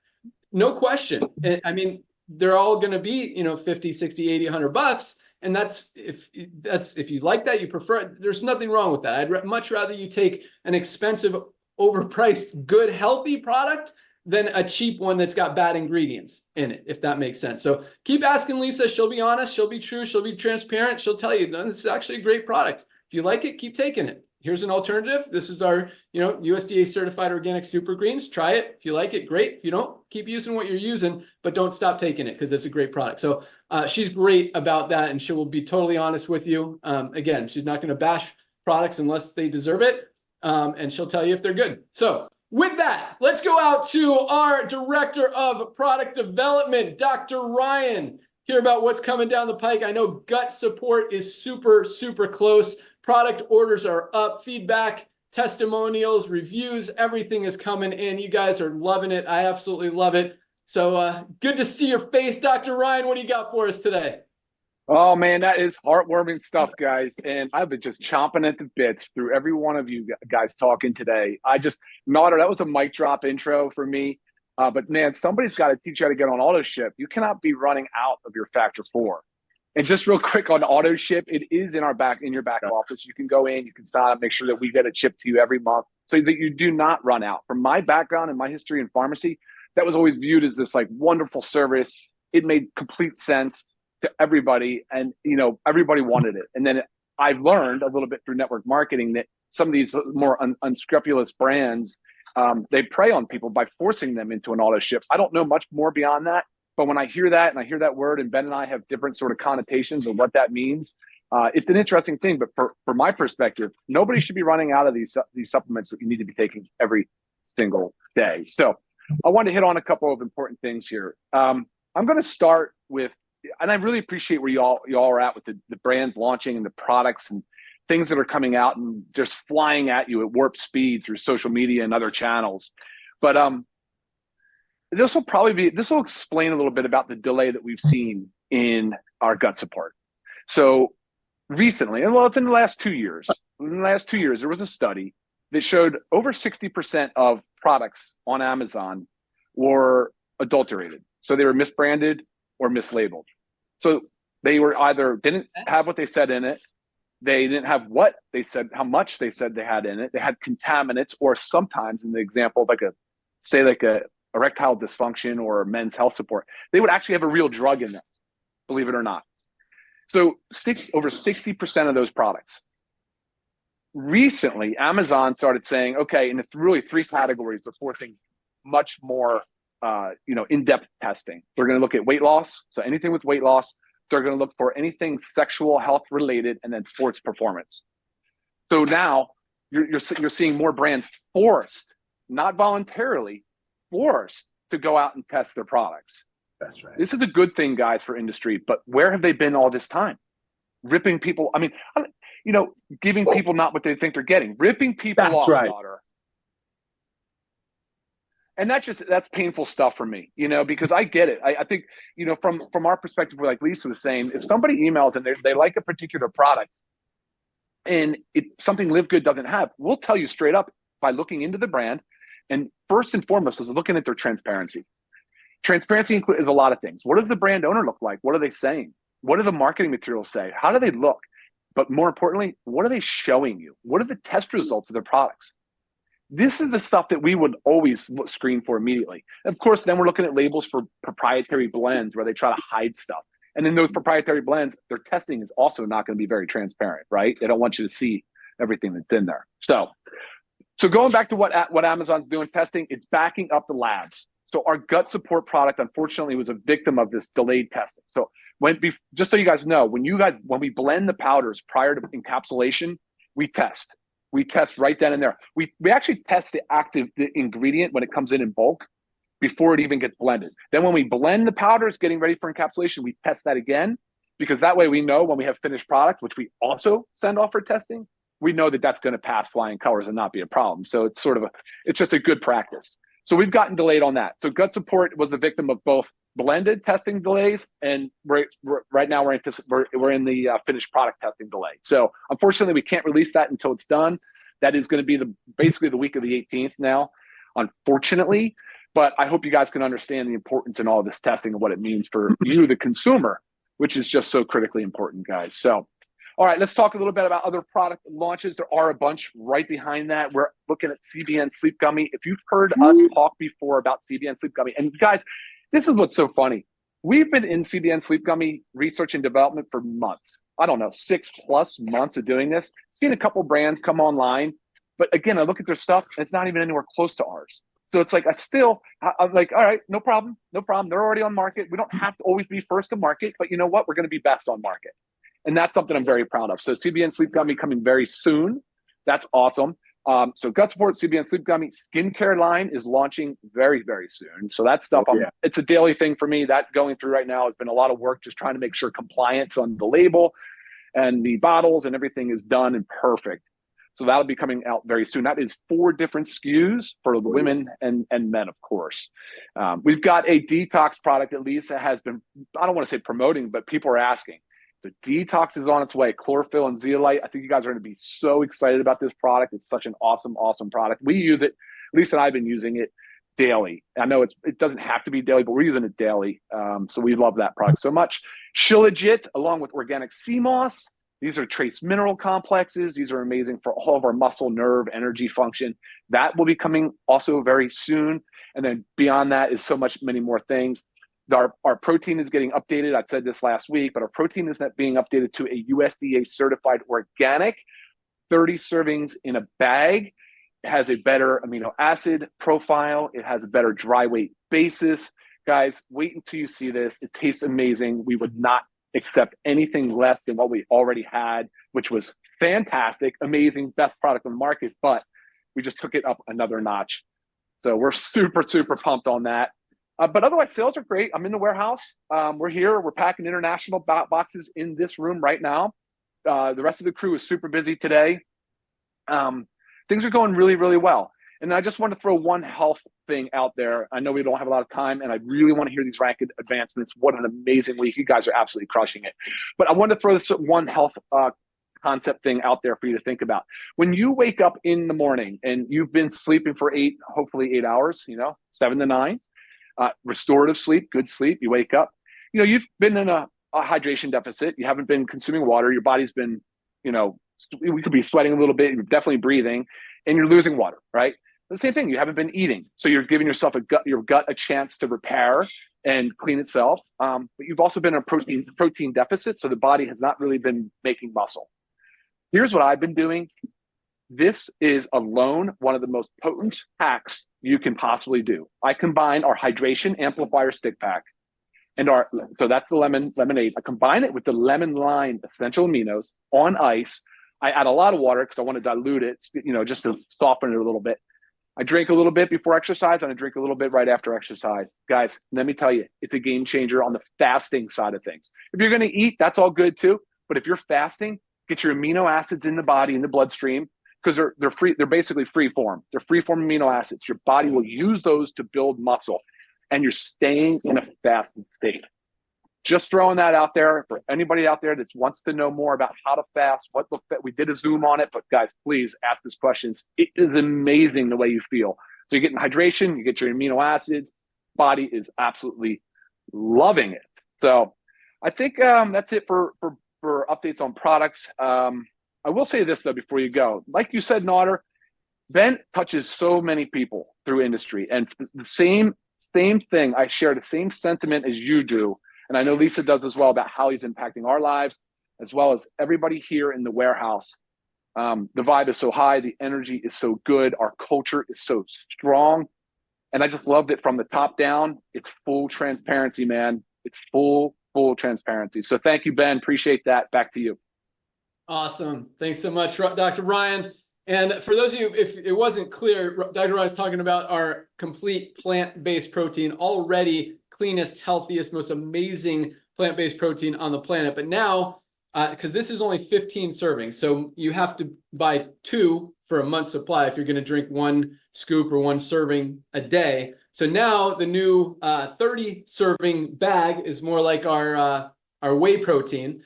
no question. I mean, they're all going to be, 50, 60, 80, $100. And that's if you like that, you prefer it, there's nothing wrong with that. I'd much rather you take an expensive, overpriced, good, healthy product than a cheap one that's got bad ingredients in it, if that makes sense. So keep asking Lisa. She'll be honest. She'll be true. She'll be transparent. She'll tell you, no, this is actually a great product. If you like it, keep taking it. Here's an alternative. This is our, USDA certified organic super greens. Try it. If you like it, great. If you don't, keep using what you're using, but don't stop taking it because it's a great product. So she's great about that, and she will be totally honest with you. Again, she's not going to bash products unless they deserve it, and she'll tell you if they're good. So with that, let's go out to our Director of Product Development, Dr. Ryan, hear about what's coming down the pike. I know gut support is super, super close. Product orders are up, feedback, testimonials, reviews, everything is coming in. You guys are loving it. I absolutely love it. So good to see your face, Dr. Ryan. What do you got for us today? Oh, man, that is heartwarming stuff, guys. And I've been just chomping at the bits through every one of you guys talking today. That was a mic drop intro for me. But, man, somebody's got to teach you how to get on auto ship. You cannot be running out of your factor 4. And just real quick on auto ship, it is in your back office. You can go in, you can sign up, make sure that we get it shipped to you every month so that you do not run out. From my background and my history in pharmacy, that was always viewed as this wonderful service. It made complete sense to everybody, and everybody wanted it. And then I've learned a little bit through network marketing that some of these more unscrupulous brands, they prey on people by forcing them into an auto ship. I don't know much more beyond that, but when I hear that and I hear that word, and Ben and I have different sort of connotations of what that means, It's an interesting thing, but for my perspective, nobody should be running out of these supplements that you need to be taking every single day. So I want to hit on a couple of important things here. I'm going to start with, and I really appreciate where y'all are at with the brands launching and the products and things that are coming out and just flying at you at warp speed through social media and other channels. But this will explain a little bit about the delay that we've seen in our gut support. So recently, and well, it's in the last 2 years. In the last 2 years, there was a study that showed over 60% of products on Amazon were adulterated. So they were misbranded or mislabeled. So they were either didn't have what they said in it, they didn't have what they said, how much they said they had in it. They had contaminants, or sometimes in the example, like a erectile dysfunction or men's health support, they would actually have a real drug in them, believe it or not. So over 60% of those products. Recently, Amazon started saying, okay, and it's really three categories, the four things, much more in-depth testing. They're going to look at weight loss, so anything with weight loss. They're going to look for anything sexual health related, and then sports performance. So now you're seeing more brands forced, not voluntarily, forced to go out and test their products. That's right. This is a good thing, guys, for industry, but where have they been all this time? Ripping people, giving people not what they think they're getting, ripping people That's off, right. daughter. And that's painful stuff for me, because I get it. I think, from our perspective, like Lisa was saying, if somebody emails and they like a particular product and it's something Live Good doesn't have, we'll tell you straight up by looking into the brand. And first and foremost is looking at their transparency. Transparency is a lot of things. What does the brand owner look like? What are they saying? What do the marketing materials say? How do they look? But more importantly, what are they showing you? What are the test results of their products? This is the stuff that we would always screen for immediately. Of course, then we're looking at labels for proprietary blends where they try to hide stuff. And in those proprietary blends, their testing is also not going to be very transparent, right? They don't want you to see everything that's in there. So going back to what Amazon's doing testing, it's backing up the labs. So our gut support product, unfortunately, was a victim of this delayed testing. So just so you guys know, when we blend the powders prior to encapsulation, we test. We test right then and there. We actually test the ingredient when it comes in bulk before it even gets blended. Then when we blend the powders getting ready for encapsulation, we test that again, because that way we know when we have finished product, which we also send off for testing, we know that that's going to pass flying colors and not be a problem. So it's it's just a good practice. So we've gotten delayed on that. So gut support was the victim of both blended testing delays, and right now we're in the finished product testing delay. So unfortunately, we can't release that until it's done. That is going to be basically the week of the 18th now, unfortunately. But I hope you guys can understand the importance in all of this testing and what it means for you, the consumer, which is just so critically important, guys. So, all right, let's talk a little bit about other product launches. There are a bunch right behind that. We're looking at CBN Sleep Gummy. If you've heard us talk before about CBN Sleep Gummy, and guys, this is what's so funny. We've been in CBN Sleep Gummy research and development for months. I don't know, 6+ months of doing this. Seen a couple brands come online, but again, I look at their stuff and it's not even anywhere close to ours. So it's like, I'm like, all right, no problem. They're already on market. We don't have to always be first to market, but you know what? We're going to be best on market. And that's something I'm very proud of. So CBN Sleep Gummy coming very soon. That's awesome. So gut support, CBN Sleep Gummy, skincare line is launching very, very soon. So that stuff, it's a daily thing for me. That going through right now has been a lot of work, just trying to make sure compliance on the label and the bottles and everything is done and perfect. So that'll be coming out very soon. That is 4 different SKUs for the women and men, of course. We've got a detox product that Lisa has been, I don't want to say promoting, but people are asking. The detox is on its way. Chlorophyll and zeolite. I think you guys are going to be so excited about this product. It's such an awesome, awesome product. We use it. Lisa and I have been using it daily. I know it doesn't have to be daily, but we're using it daily. So we love that product so much. Shilajit, along with organic sea moss. These are trace mineral complexes. These are amazing for all of our muscle, nerve, energy function. That will be coming also very soon. And then beyond that is so many more things. Our protein is getting updated. I said this last week, but our protein is being updated to a USDA certified organic, 30 servings in a bag. It has a better amino acid profile. It has a better dry weight basis. Guys, wait until you see this. It tastes amazing. We would not accept anything less than what we already had, which was fantastic, amazing, best product on the market, but we just took it up another notch. So we're super, super pumped on that. But otherwise, sales are great. I'm in the warehouse. We're here. We're packing international boxes in this room right now. The rest of the crew is super busy today. Things are going really, really well. And I just want to throw one health thing out there. I know we don't have a lot of time, and I really want to hear these rank advancements. What an amazing week. You guys are absolutely crushing it. But I want to throw this one health concept thing out there for you to think about. When you wake up in the morning and you've been sleeping for hopefully 8 hours, 7 to 9, restorative sleep, good sleep, you wake up, you've been in a hydration deficit. You haven't been consuming water. Your body's been, we could be sweating a little bit. You're definitely breathing and you're losing water, right? The same thing. You haven't been eating. So you're giving yourself your gut a chance to repair and clean itself. But you've also been in a protein deficit. So the body has not really been making muscle. Here's what I've been doing. This is alone one of the most potent hacks you can possibly do. I combine our hydration amplifier stick pack and so that's the lemonade. I combine it with the lemon lime essential aminos on ice. I add a lot of water because I want to dilute it, just to soften it a little bit. I drink a little bit before exercise and I drink a little bit right after exercise. Guys, let me tell you, it's a game changer on the fasting side of things. If you're going to eat, that's all good too. But if you're fasting, get your amino acids in the body, in the bloodstream, because they're free. They're basically free form. They're free form amino acids. Your body will use those to build muscle, and you're staying in a fasted state. Just throwing that out there for anybody out there that wants to know more about how to fast. We did a Zoom on it, but guys, please ask us questions. It is amazing the way you feel. So you're getting hydration, you get your amino acids. Body is absolutely loving it. So I think that's it for updates on products. I will say this though before you go. Like you said, Naughter, Ben touches so many people through industry, and the same thing. I share the same sentiment as you do. And I know Lisa does as well, about how he's impacting our lives, as well as everybody here in the warehouse. The vibe is so high. The energy is so good. Our culture is so strong. And I just loved it from the top down. It's full transparency, man. It's full transparency. So thank you, Ben. Appreciate that. Back to you. Awesome. Thanks so much, Dr. Ryan. And for those of you, if it wasn't clear, Dr. Ryan is talking about our complete plant-based protein, already cleanest, healthiest, most amazing plant-based protein on the planet. But now, because this is only 15 servings, so you have to buy 2 for a month's supply if you're going to drink 1 scoop or 1 serving a day. So now the new 30 serving bag is more like our whey protein,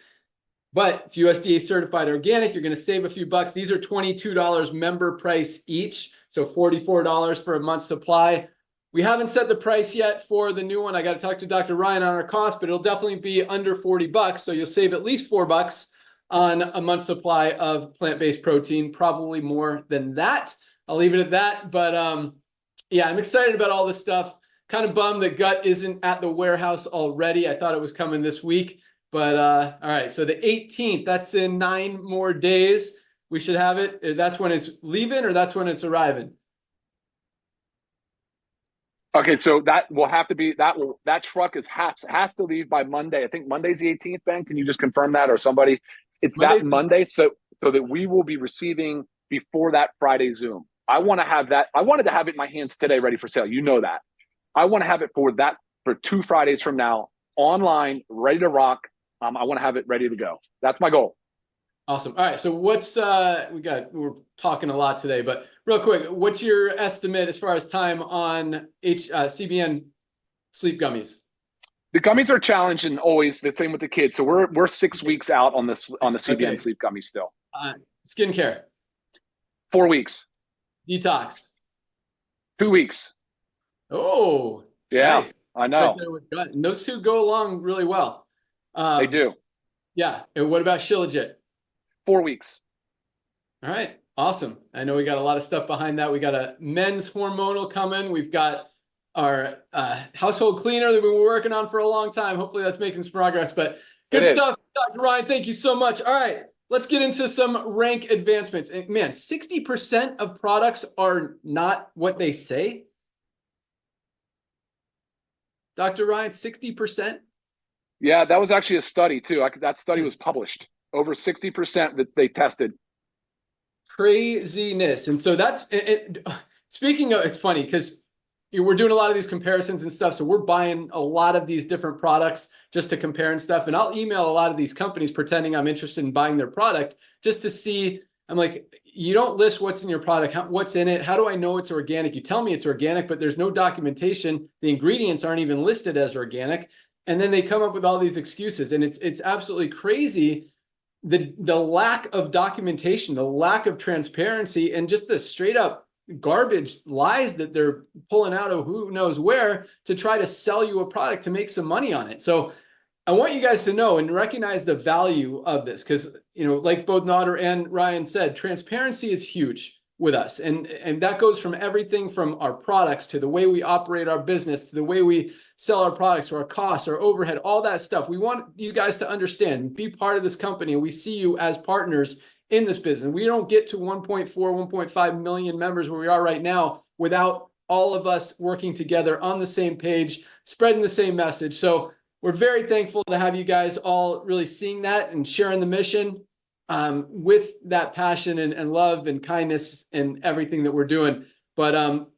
but it's USDA certified organic. You're going to save a few bucks. These are $22 member price each, so $44 for a month's supply. We haven't set the price yet for the new one. I got to talk to Dr. Ryan on our cost, but it'll definitely be under 40 bucks. So you'll save at least $4 on a month's supply of plant-based protein, probably more than that. I'll leave it at that. But yeah, I'm excited about all this stuff. Kind of bummed that Gut isn't at the warehouse already. I thought it was coming this week, but all right. So the 18th, that's in 9 more days. We should have it. That's when it's leaving, or that's when it's arriving? Okay, so that will have to be that truck has to leave by Monday. I think Monday's the 18th, Ben. Can you just confirm that, or somebody? It's that Monday, so that we will be receiving before that Friday Zoom. I want to have that. I wanted to have it in my hands today, ready for sale. You know that. I want to have it for 2 Fridays from now, online, ready to rock. I want to have it ready to go. That's my goal. Awesome. All right. So what's we're talking a lot today, but real quick, what's your estimate as far as time on CBN sleep gummies? The gummies are challenging, always the same with the kids. So we're 6 weeks out on the CBN sleep gummies still. Skincare. 4 weeks. Detox. 2 weeks. Oh, yeah, nice. I know. Right there with gut. And those two go along really well. They do. Yeah. And what about Shilajit? 4 weeks. All right. Awesome. I know we got a lot of stuff behind that. We got a men's hormonal coming. We've got our household cleaner that we've been working on for a long time. Hopefully that's making some progress, but good stuff. Dr. Ryan, thank you so much. All right, let's get into some rank advancements. And man, 60% of products are not what they say. Dr. Ryan, 60%? Yeah, that was actually a study too. That study was published. Over 60% that they tested. Craziness. And so that's it. Speaking of, it's funny because we're doing a lot of these comparisons and stuff. So we're buying a lot of these different products just to compare and stuff. And I'll email a lot of these companies pretending I'm interested in buying their product just to see. I'm like, you don't list what's in your product, what's in it. How do I know it's organic? You tell me it's organic, but there's no documentation. The ingredients aren't even listed as organic. And then they come up with all these excuses. And it's absolutely crazy. The lack of documentation, the lack of transparency, and just the straight up garbage lies that they're pulling out of who knows where to try to sell you a product to make some money on it. So I want you guys to know and recognize the value of this because, like both Nader and Ryan said, transparency is huge with us. And that goes from everything from our products to the way we operate our business, to the way we sell our products, or our costs, our overhead, all that stuff. We want you guys to understand and be part of this company. And we see you as partners in this business. We don't get to 1.4, 1.5 million members where we are right now without all of us working together on the same page, spreading the same message. So we're very thankful to have you guys all really seeing that and sharing the mission with that passion and love and kindness and everything that we're doing. But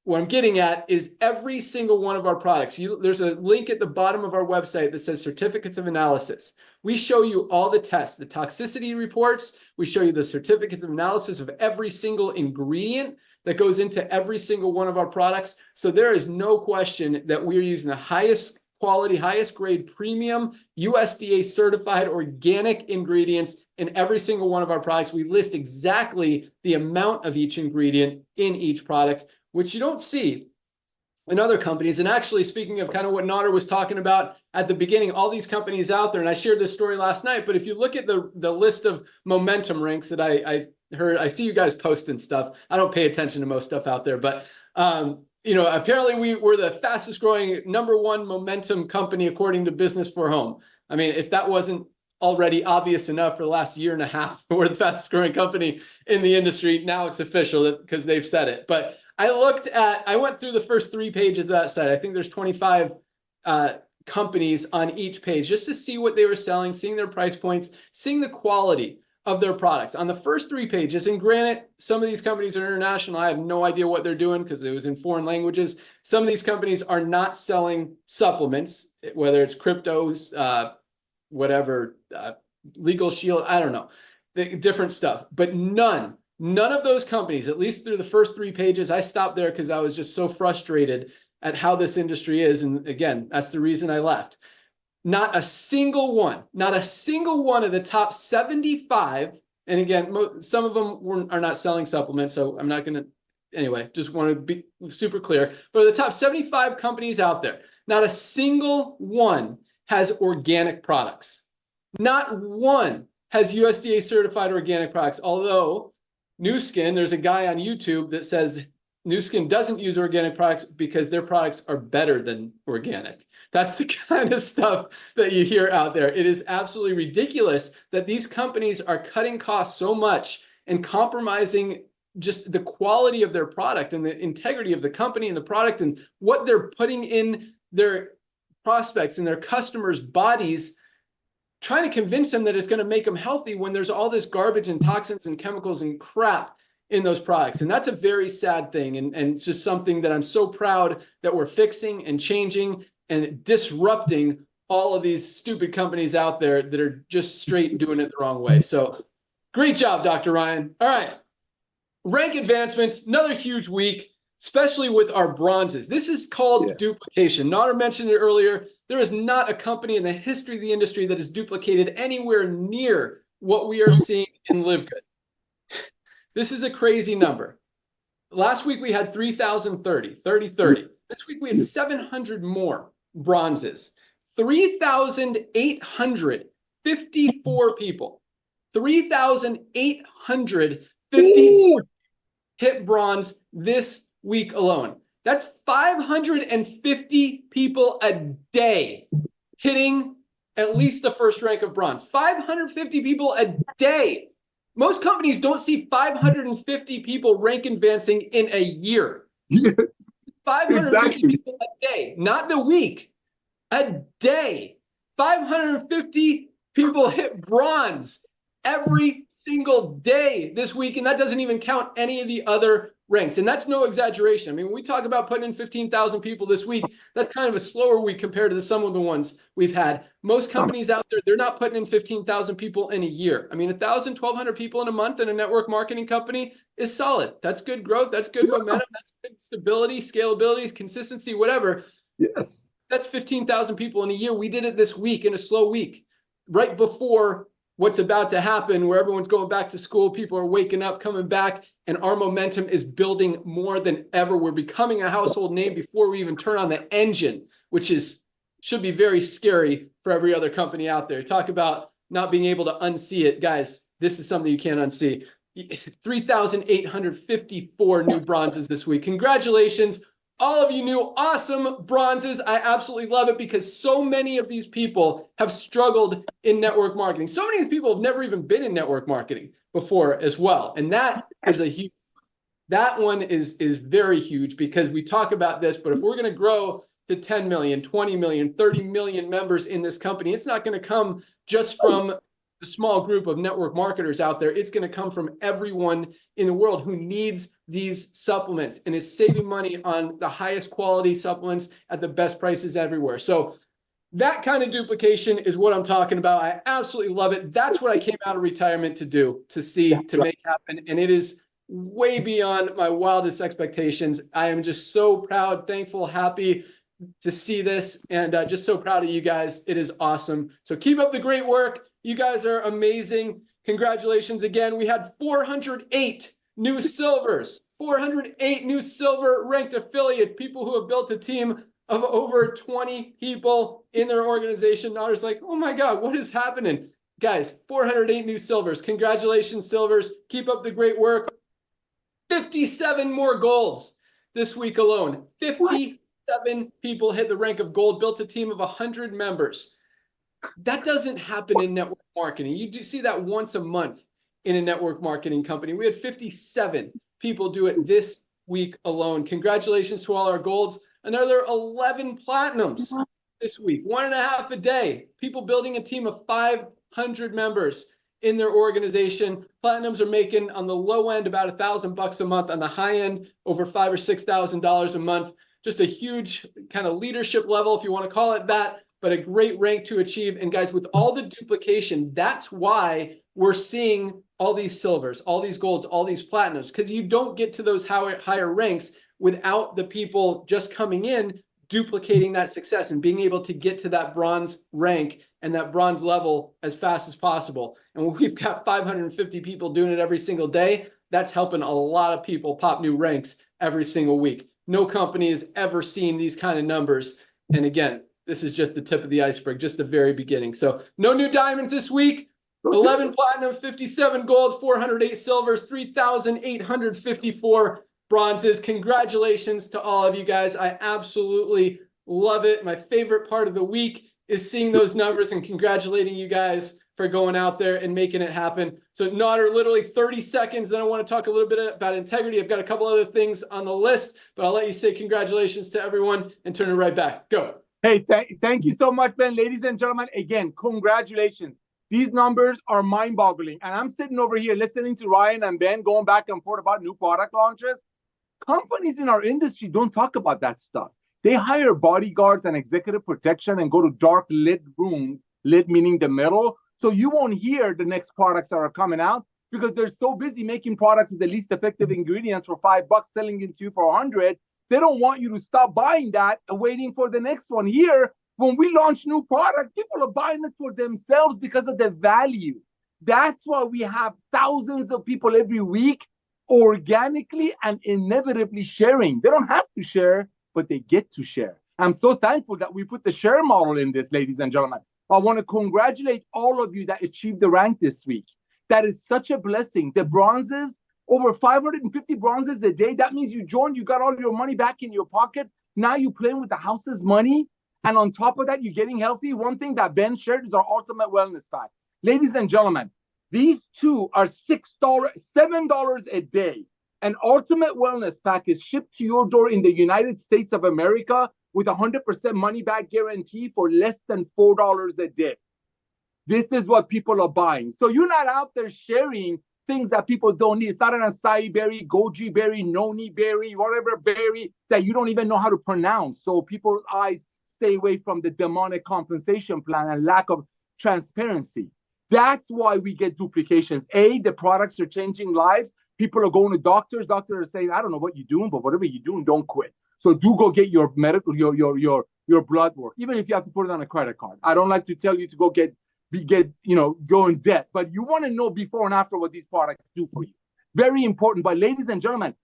what I'm getting at is every single one of our products. There's a link at the bottom of our website that says certificates of analysis. We show you all the tests, the toxicity reports. We show you the certificates of analysis of every single ingredient that goes into every single one of our products. So there is no question that we're using the highest quality, highest grade, premium, USDA certified organic ingredients in every single one of our products. We list exactly the amount of each ingredient in each product, which you don't see in other companies. And actually, speaking of kind of what Nader was talking about at the beginning, all these companies out there, and I shared this story last night, but if you look at the list of momentum ranks that I heard, I see you guys posting stuff. I don't pay attention to most stuff out there, but apparently we were the fastest growing #1 momentum company according to Business for Home. I mean, if that wasn't already obvious enough for the last year and a half, we're the fastest growing company in the industry. Now it's official because they've said it. But I went through the first 3 pages of that site. I think there's 25 companies on each page just to see what they were selling, seeing their price points, seeing the quality of their products. On the first 3 pages, and granted, some of these companies are international. I have no idea what they're doing because it was in foreign languages. Some of these companies are not selling supplements, whether it's cryptos, Legal Shield, I don't know, different stuff. But none of those companies, at least through the first 3 pages, I stopped there because I was just so frustrated at how this industry is. And again, that's the reason I left. Not a single one of the top 75, and again, some of them are not selling supplements, so I'm not going to, anyway, just want to be super clear. But the top 75 companies out there, not a single one has organic products. Not one has USDA certified organic products, although Nu Skin, there's a guy on YouTube that says Nu Skin doesn't use organic products because their products are better than organic. That's the kind of stuff that you hear out there. It is absolutely ridiculous that these companies are cutting costs so much and compromising just the quality of their product and the integrity of the company and the product and what they're putting in their prospects and their customers' bodies, trying to convince them that it's going to make them healthy when there's all this garbage and toxins and chemicals and crap in those products. And that's a very sad thing. And it's just something that I'm so proud that we're fixing and changing and disrupting all of these stupid companies out there that are just straight doing it the wrong way. So great job, Dr. Ryan. All right. Rank advancements, another huge week, especially with our bronzes. This is called duplication. Nader mentioned it earlier. There is not a company in the history of the industry that has duplicated anywhere near what we are seeing in Live Good. This is a crazy number. Last week we had 3,030. This week we had 700 more bronzes. 3,854 people. 3,854 hit bronze this week alone. That's 550 people a day hitting at least the first rank of bronze. 550 people a day. Most companies don't see 550 people rank advancing in a year. Yes, 550 exactly. people a day, not the week, a day. 550 people hit bronze every single day this week, and that doesn't even count any of the other ranks. And that's no exaggeration. I mean, when we talk about putting in 15,000 people this week, that's kind of a slower week compared to some of the ones we've had. Most companies out there, they're not putting in 15,000 people in a year. I mean, 1,000, 1,200 people in a month in a network marketing company is solid. That's good growth. That's good momentum. That's good stability, scalability, consistency, whatever. Yes. That's 15,000 people in a year. We did it this week in a slow week, right before what's about to happen, where everyone's going back to school, people are waking up, coming back, and our momentum is building more than ever. We're becoming a household name before we even turn on the engine, which should be very scary for every other company out there. Talk about not being able to unsee it. Guys, this is something you can't unsee. 3,854 new bronzes this week. Congratulations. All of you new awesome bronzes. I absolutely love it because so many of these people have struggled in network marketing. So many people have never even been in network marketing before as well. And that is that one is very huge because we talk about this, but if we're going to grow to 10 million, 20 million, 30 million members in this company, it's not going to come just from the small group of network marketers out there. It's going to come from everyone in the world who needs these supplements and is saving money on the highest quality supplements at the best prices everywhere. So that kind of duplication is what I'm talking about. I absolutely love it. That's what I came out of retirement to do, to see, to make happen. And it is way beyond my wildest expectations. I am just so proud, thankful, happy to see this, and just so proud of you guys. It is awesome. So keep up the great work. You guys are amazing. Congratulations again. We had 408 new silvers, 408 new silver ranked affiliates, people who have built a team of over 20 people in their organization. Now it's like, oh my God, what is happening? Guys, 408 new silvers. Congratulations, silvers. Keep up the great work. 57 more golds this week alone. 57 people hit the rank of gold, built a team of 100 members. That doesn't happen in network marketing. You do see that once a month in a network marketing company. We had 57 people do it this week alone. Congratulations to all our golds. Another 11 platinums this week, 1.5 a day. People building a team of 500 members in their organization. Platinums are making on the low end about $1,000 a month, on the high end over $5,000 or $6,000 a month. Just a huge kind of leadership level, if you want to call it that, but a great rank to achieve. And guys, with all the duplication, that's why we're seeing all these silvers, all these golds, all these platinums, because you don't get to those higher ranks without the people just coming in, duplicating that success and being able to get to that bronze rank and that bronze level as fast as possible. And when we've got 550 people doing it every single day, that's helping a lot of people pop new ranks every single week. No company has ever seen these kind of numbers. And again, this is just the tip of the iceberg, just the very beginning. So no new diamonds this week. 11 platinum, 57 golds, 408 silvers, 3,854 bronzes. Congratulations to all of you guys. I absolutely love it. My favorite part of the week is seeing those numbers and congratulating you guys for going out there and making it happen. So Nader, literally 30 seconds. Then I want to talk a little bit about integrity. I've got a couple other things on the list, but I'll let you say congratulations to everyone and turn it right back. Go. Hey, thank you so much, Ben. Ladies and gentlemen, again, congratulations. These numbers are mind-boggling. And I'm sitting over here listening to Ryan and Ben going back and forth about new product launches. Companies in our industry don't talk about that stuff. They hire bodyguards and executive protection and go to dark lit rooms, lit meaning the middle, so you won't hear the next products that are coming out because they're so busy making products with the least effective ingredients for $5, selling it to you for 100. They don't want you to stop buying that and waiting for the next one. Here, when we launch new products, people are buying it for themselves because of the value. That's why we have thousands of people every week organically and inevitably sharing. They don't have to share, but they get to share. I'm so thankful that we put the share model in this, ladies and gentlemen. I want to congratulate all of you that achieved the rank this week. That is such a blessing. The bronzes, over 550 bronzes a day. That means you joined, you got all your money back in your pocket. Now you're playing with the house's money. And on top of that, you're getting healthy. One thing that Ben shared is our ultimate wellness pack. Ladies and gentlemen, these two are $6, $7 a day. An ultimate wellness pack is shipped to your door in the United States of America with 100% money back guarantee for less than $4 a day. This is what people are buying. So you're not out there sharing things that people don't need. It's not an acai berry, goji berry, noni berry, whatever berry that you don't even know how to pronounce. So people's eyes stay away from the demonic compensation plan and lack of transparency. That's why we get duplications. A, the products are changing lives. People are going to doctors. Doctors are saying, I don't know what you're doing, but whatever you're doing, don't quit. So do go get your medical, your blood work, even if you have to put it on a credit card. I don't like to tell you to go go in debt, but you want to know before and after what these products do for you. Very important. But ladies and gentlemen,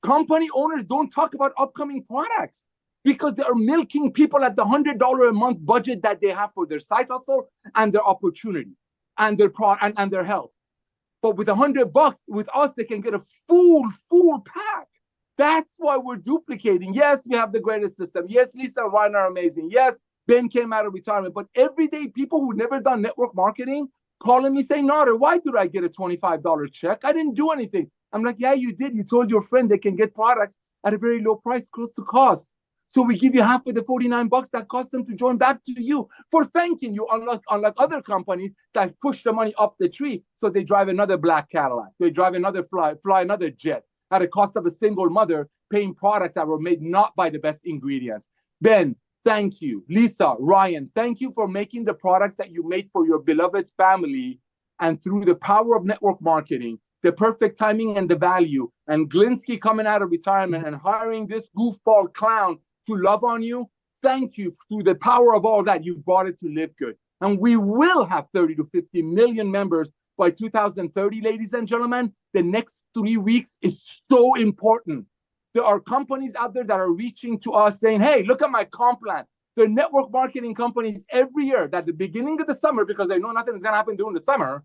company owners don't talk about upcoming products because they are milking people at the $100 a month budget that they have for their side hustle and their opportunity and their and their health. But with $100 with us, they can get a full pack. That's why we're duplicating. Yes, we have the greatest system. Yes, Lisa and Ryan are amazing. Yes, Ben came out of retirement. But everyday people who never done network marketing calling me saying, Nader, why did I get a $25 check? I didn't do anything. I'm like, yeah, you did. You told your friend they can get products at a very low price, close to cost. So we give you half of the $49 that cost them to join back to you for thanking you, unlike other companies that push the money up the tree. So they drive another black Cadillac. They drive another fly another jet at a cost of a single mother, paying products that were made not by the best ingredients. Ben, thank you. Lisa, Ryan, thank you for making the products that you made for your beloved family. And through the power of network marketing, the perfect timing and the value, and Glinsky coming out of retirement and hiring this goofball clown to love on you, thank you. Through the power of all that, you brought it to Live Good. And we will have 30 to 50 million members by 2030, ladies and gentlemen. The next 3 weeks is so important. There are companies out there that are reaching to us saying, hey, look at my comp plan. There are network marketing companies every year that at the beginning of the summer, because they know nothing is going to happen during the summer,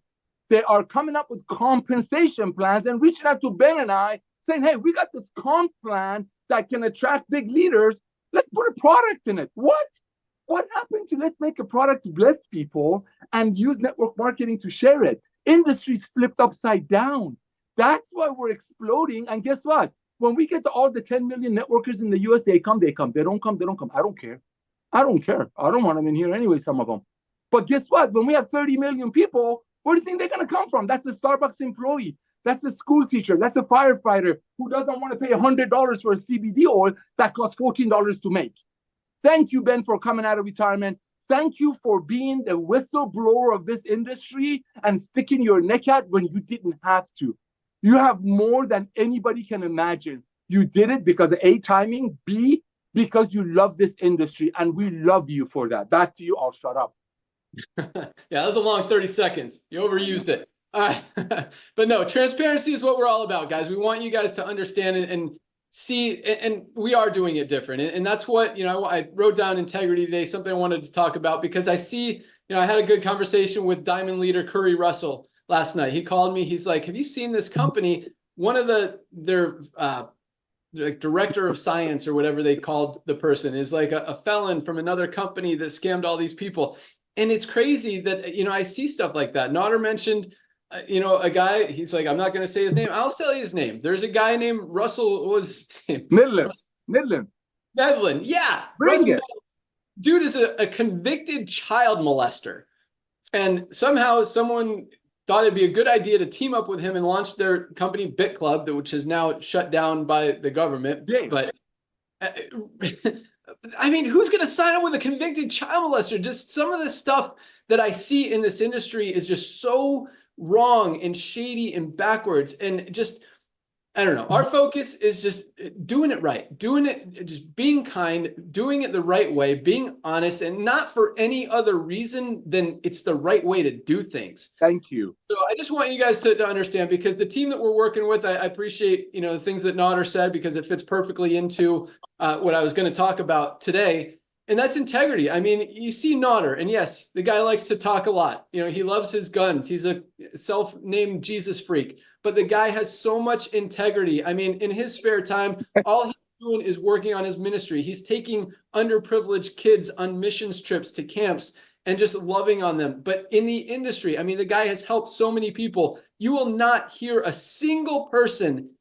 they are coming up with compensation plans and reaching out to Ben and I saying, hey, we got this comp plan that can attract big leaders. Let's put a product in it. What happened to let's make a product to bless people and use network marketing to share it? Industries flipped upside down. That's why we're exploding. And guess what? When we get to all the 10 million networkers in the US, they come. They don't come. I don't care. I don't want them in here anyway, some of them. But guess what? When we have 30 million people, where do you think they're going to come from? That's a Starbucks employee. That's a school teacher. That's a firefighter who doesn't want to pay $100 for a CBD oil that costs $14 to make. Thank you, Ben, for coming out of retirement. Thank you for being the whistleblower of this industry and sticking your neck out when you didn't have to. You have more than anybody can imagine. You did it because of A, timing, B, because you love this industry, and we love you for that. Back to you. I'll shut up. Yeah, that was a long 30 seconds. You overused it. But no, transparency is what we're all about, guys. We want you guys to understand and see, and we are doing it different. And that's what, I wrote down integrity today, something I wanted to talk about, because I see, I had a good conversation with Diamond leader Curry Russell last night. He called me. He's like, have you seen this company? One of their like director of science or whatever they called the person is like a felon from another company that scammed all these people. And it's crazy that, I see stuff like that. Nader mentioned, a guy, he's like, I'm not going to say his name. I'll tell you his name. There's a guy named Russell, what was his name? Midland. Yeah. Bring it. Dude is a convicted child molester. And somehow someone thought it'd be a good idea to team up with him and launch their company Bit Club, which is now shut down by the government. Yeah. But I mean, who's going to sign up with a convicted child molester? Just some of the stuff that I see in this industry is just so wrong and shady and backwards. And just, I don't know. Our focus is just doing it right, just being kind, doing it the right way, being honest, and not for any other reason than it's the right way to do things. Thank you. So I just want you guys to understand, because the team that we're working with, I appreciate, the things that Nader said, because it fits perfectly into what I was going to talk about today. And that's integrity. I mean, you see Nader, and yes, the guy likes to talk a lot. He loves his guns. He's a self-named Jesus freak, but the guy has so much integrity. I mean, in his spare time, all he's doing is working on his ministry. He's taking underprivileged kids on missions trips to camps and just loving on them. But in the industry, I mean, the guy has helped so many people. You will not hear a single person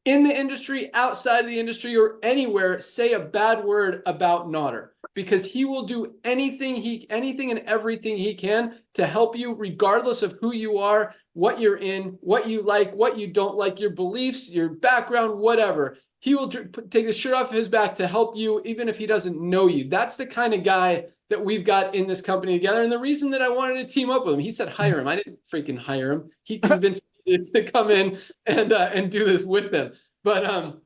in the industry, outside of the industry, or anywhere, say a bad word about Nodder, because he will do anything and everything he can to help you, regardless of who you are, what you're in, what you like, what you don't like, your beliefs, your background, whatever. He will take the shirt off his back to help you, even if he doesn't know you. That's the kind of guy that we've got in this company together. And the reason that I wanted to team up with him, he said, hire him. I didn't freaking hire him. He convinced me to come in and do this with them. But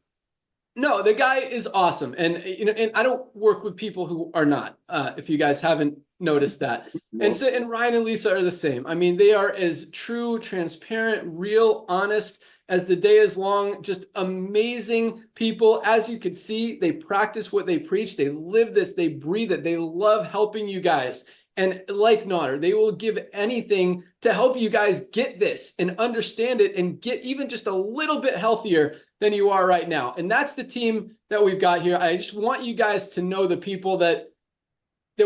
no, the guy is awesome. And, you know, and I don't work with people who are not, if you guys haven't noticed that. And Ryan and Lisa are the same. I mean, they are as true, transparent, real, honest as the day is long, just amazing people. As you can see, they practice what they preach. They live this, they breathe it. They love helping you guys. And like Nodder, they will give anything to help you guys get this and understand it and get even just a little bit healthier than you are right now. And that's the team that we've got here. I just want you guys to know the people that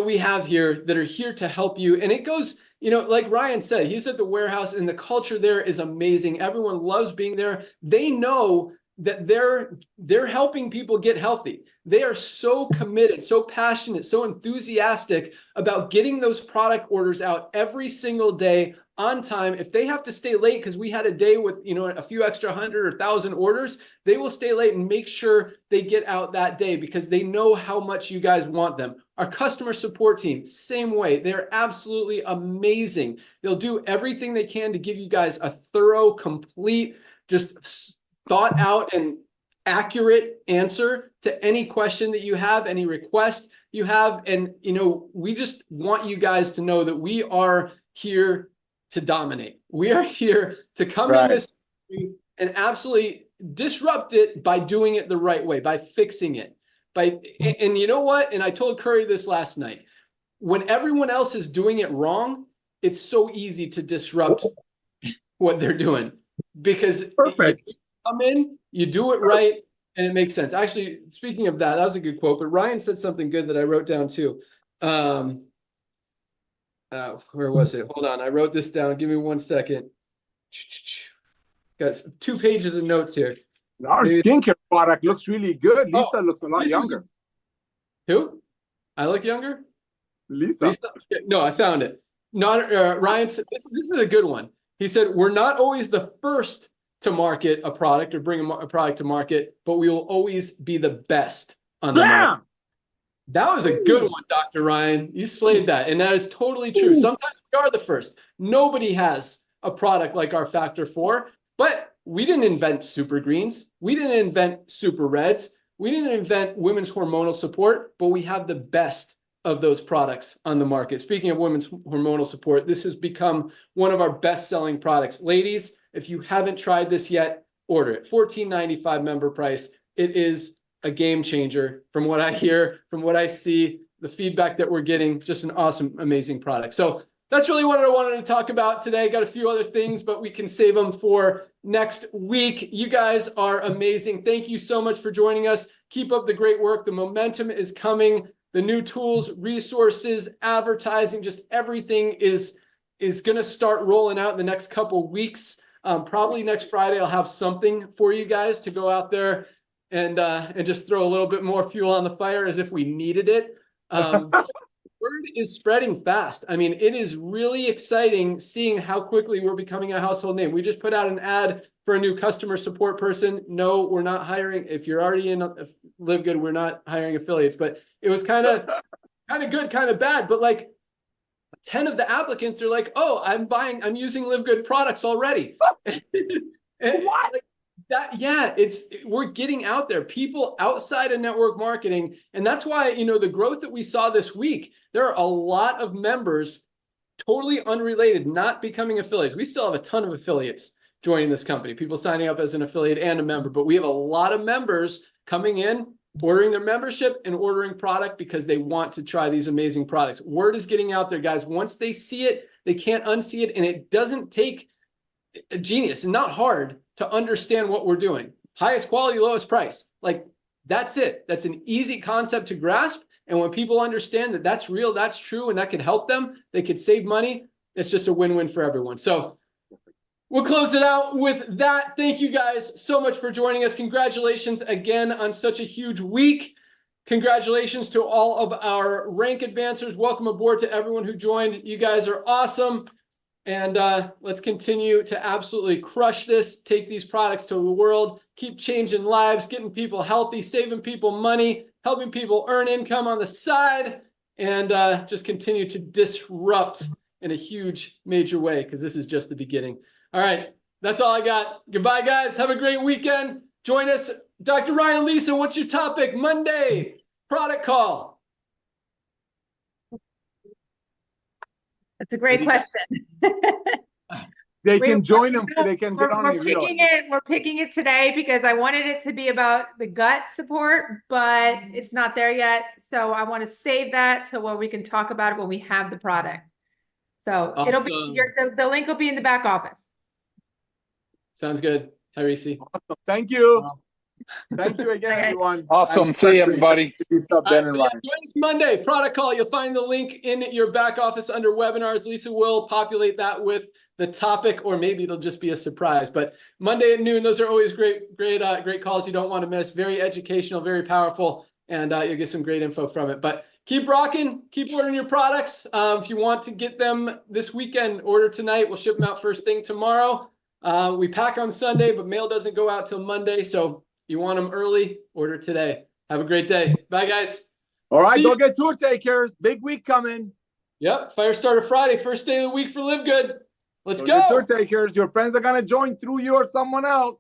we have here that are here to help you. And it goes, you know, like Ryan said, he's at the warehouse and the culture there is amazing. Everyone loves being there. They know that they're helping people get healthy. They are so committed, so passionate, so enthusiastic about getting those product orders out every single day on time. If they have to stay late because we had a day with, you know, a few extra 100 or 1,000 orders, they will stay late and make sure they get out that day because they know how much you guys want them. Our customer support team, same way. They're absolutely amazing. They'll do everything they can to give you guys a thorough, complete, just thought out and accurate answer to any question that you have, any request you have. And, you know, we just want you guys to know that we are here to dominate. We are here to come in this and absolutely disrupt it by doing it the right way, by fixing it. And you know what? And I told Curry this last night. When everyone else is doing it wrong, it's so easy to disrupt what they're doing because you come in, you do it right, and it makes sense. Actually, speaking of that, that was a good quote, but Ryan said something good that I wrote down too. Where was it? Hold on. I wrote this down. Give me 1 second. Got 2 pages of notes here. Our skincare product looks really good. Lisa looks a lot younger. Who? I look younger? Lisa? No, I found it. Not Ryan said, this is a good one. He said, we're not always the first to market a product or bring a product to market, but we will always be the best on the market. That was a good one, Dr. Ryan. You slayed that. And that is totally true. Sometimes we are the first. Nobody has a product like our Factor 4, but we didn't invent super greens. We didn't invent super reds. We didn't invent women's hormonal support, but we have the best of those products on the market. Speaking of women's hormonal support, this has become one of our best-selling products. Ladies, if you haven't tried this yet, order it. $14.95 member price. It is a game changer from what I hear, from what I see, the feedback that we're getting, just an awesome, amazing product. So that's really what I wanted to talk about today. Got a few other things, but we can save them for next week. You guys are amazing. Thank you so much for joining us. Keep up the great work. The momentum is coming. The new tools, resources, advertising, just everything is going to start rolling out in the next couple weeks. Probably next Friday, I'll have something for you guys to go out there and just throw a little bit more fuel on the fire as if we needed it. Word is spreading fast. I mean, it is really exciting seeing how quickly we're becoming a household name. We just put out an ad for a new customer support person. No, we're not hiring. If you're already in Live Good, we're not hiring affiliates. But it was kind of good, kind of bad. But like 10 of the applicants are like, "Oh, I'm using Live Good products already." What? Like, that, yeah, we're getting out there, people outside of network marketing. And that's why, you know, the growth that we saw this week, there are a lot of members totally unrelated, not becoming affiliates. We still have a ton of affiliates joining this company, people signing up as an affiliate and a member, but we have a lot of members coming in, ordering their membership and ordering product because they want to try these amazing products. Word is getting out there, guys. Once they see it, they can't unsee it. And it doesn't take a genius and not hard to understand what we're doing. Highest quality, lowest price. Like, that's it. That's an easy concept to grasp. And when people understand that that's real, that's true, and that can help them, they could save money. It's just a win-win for everyone. So We'll close it out with that. Thank you guys so much for joining us. Congratulations again on such a huge week. Congratulations to all of our rank advancers. Welcome aboard to everyone who joined. You guys are awesome. And let's continue to absolutely crush this, take these products to the world, keep changing lives, getting people healthy, saving people money, helping people earn income on the side, and just continue to disrupt in a huge, major way, because this is just the beginning. All right, that's all I got. Goodbye, guys. Have a great weekend. Join us. Dr. Ryan and Lisa, what's your topic? Monday, product call. That's a great question. They can join them. They can get on We're picking it. We're picking it today because I wanted it to be about the gut support, but it's not there yet. So I want to save that till where we can talk about it when we have the product. So it'll be the link will be in the back office. Sounds good. Hi, Reese. Awesome. Thank you. Thank you again, everyone. Awesome. See you, everybody. Join us Monday, product call. You'll find the link in your back office under webinars. Lisa will populate that with the topic, or maybe it'll just be a surprise. But Monday at noon, those are always great calls you don't want to miss. Very educational, very powerful, and you'll get some great info from it. But keep rocking, keep ordering your products. If you want to get them this weekend, order tonight. We'll ship them out first thing tomorrow. We pack on Sunday, but mail doesn't go out till Monday. So you want them early, order today. Have a great day. Bye, guys. All right, go get tour takers. Big week coming. Yep, Firestarter Friday, first day of the week for Live Good. Let's go. Tour takers. Your friends are going to join through you or someone else.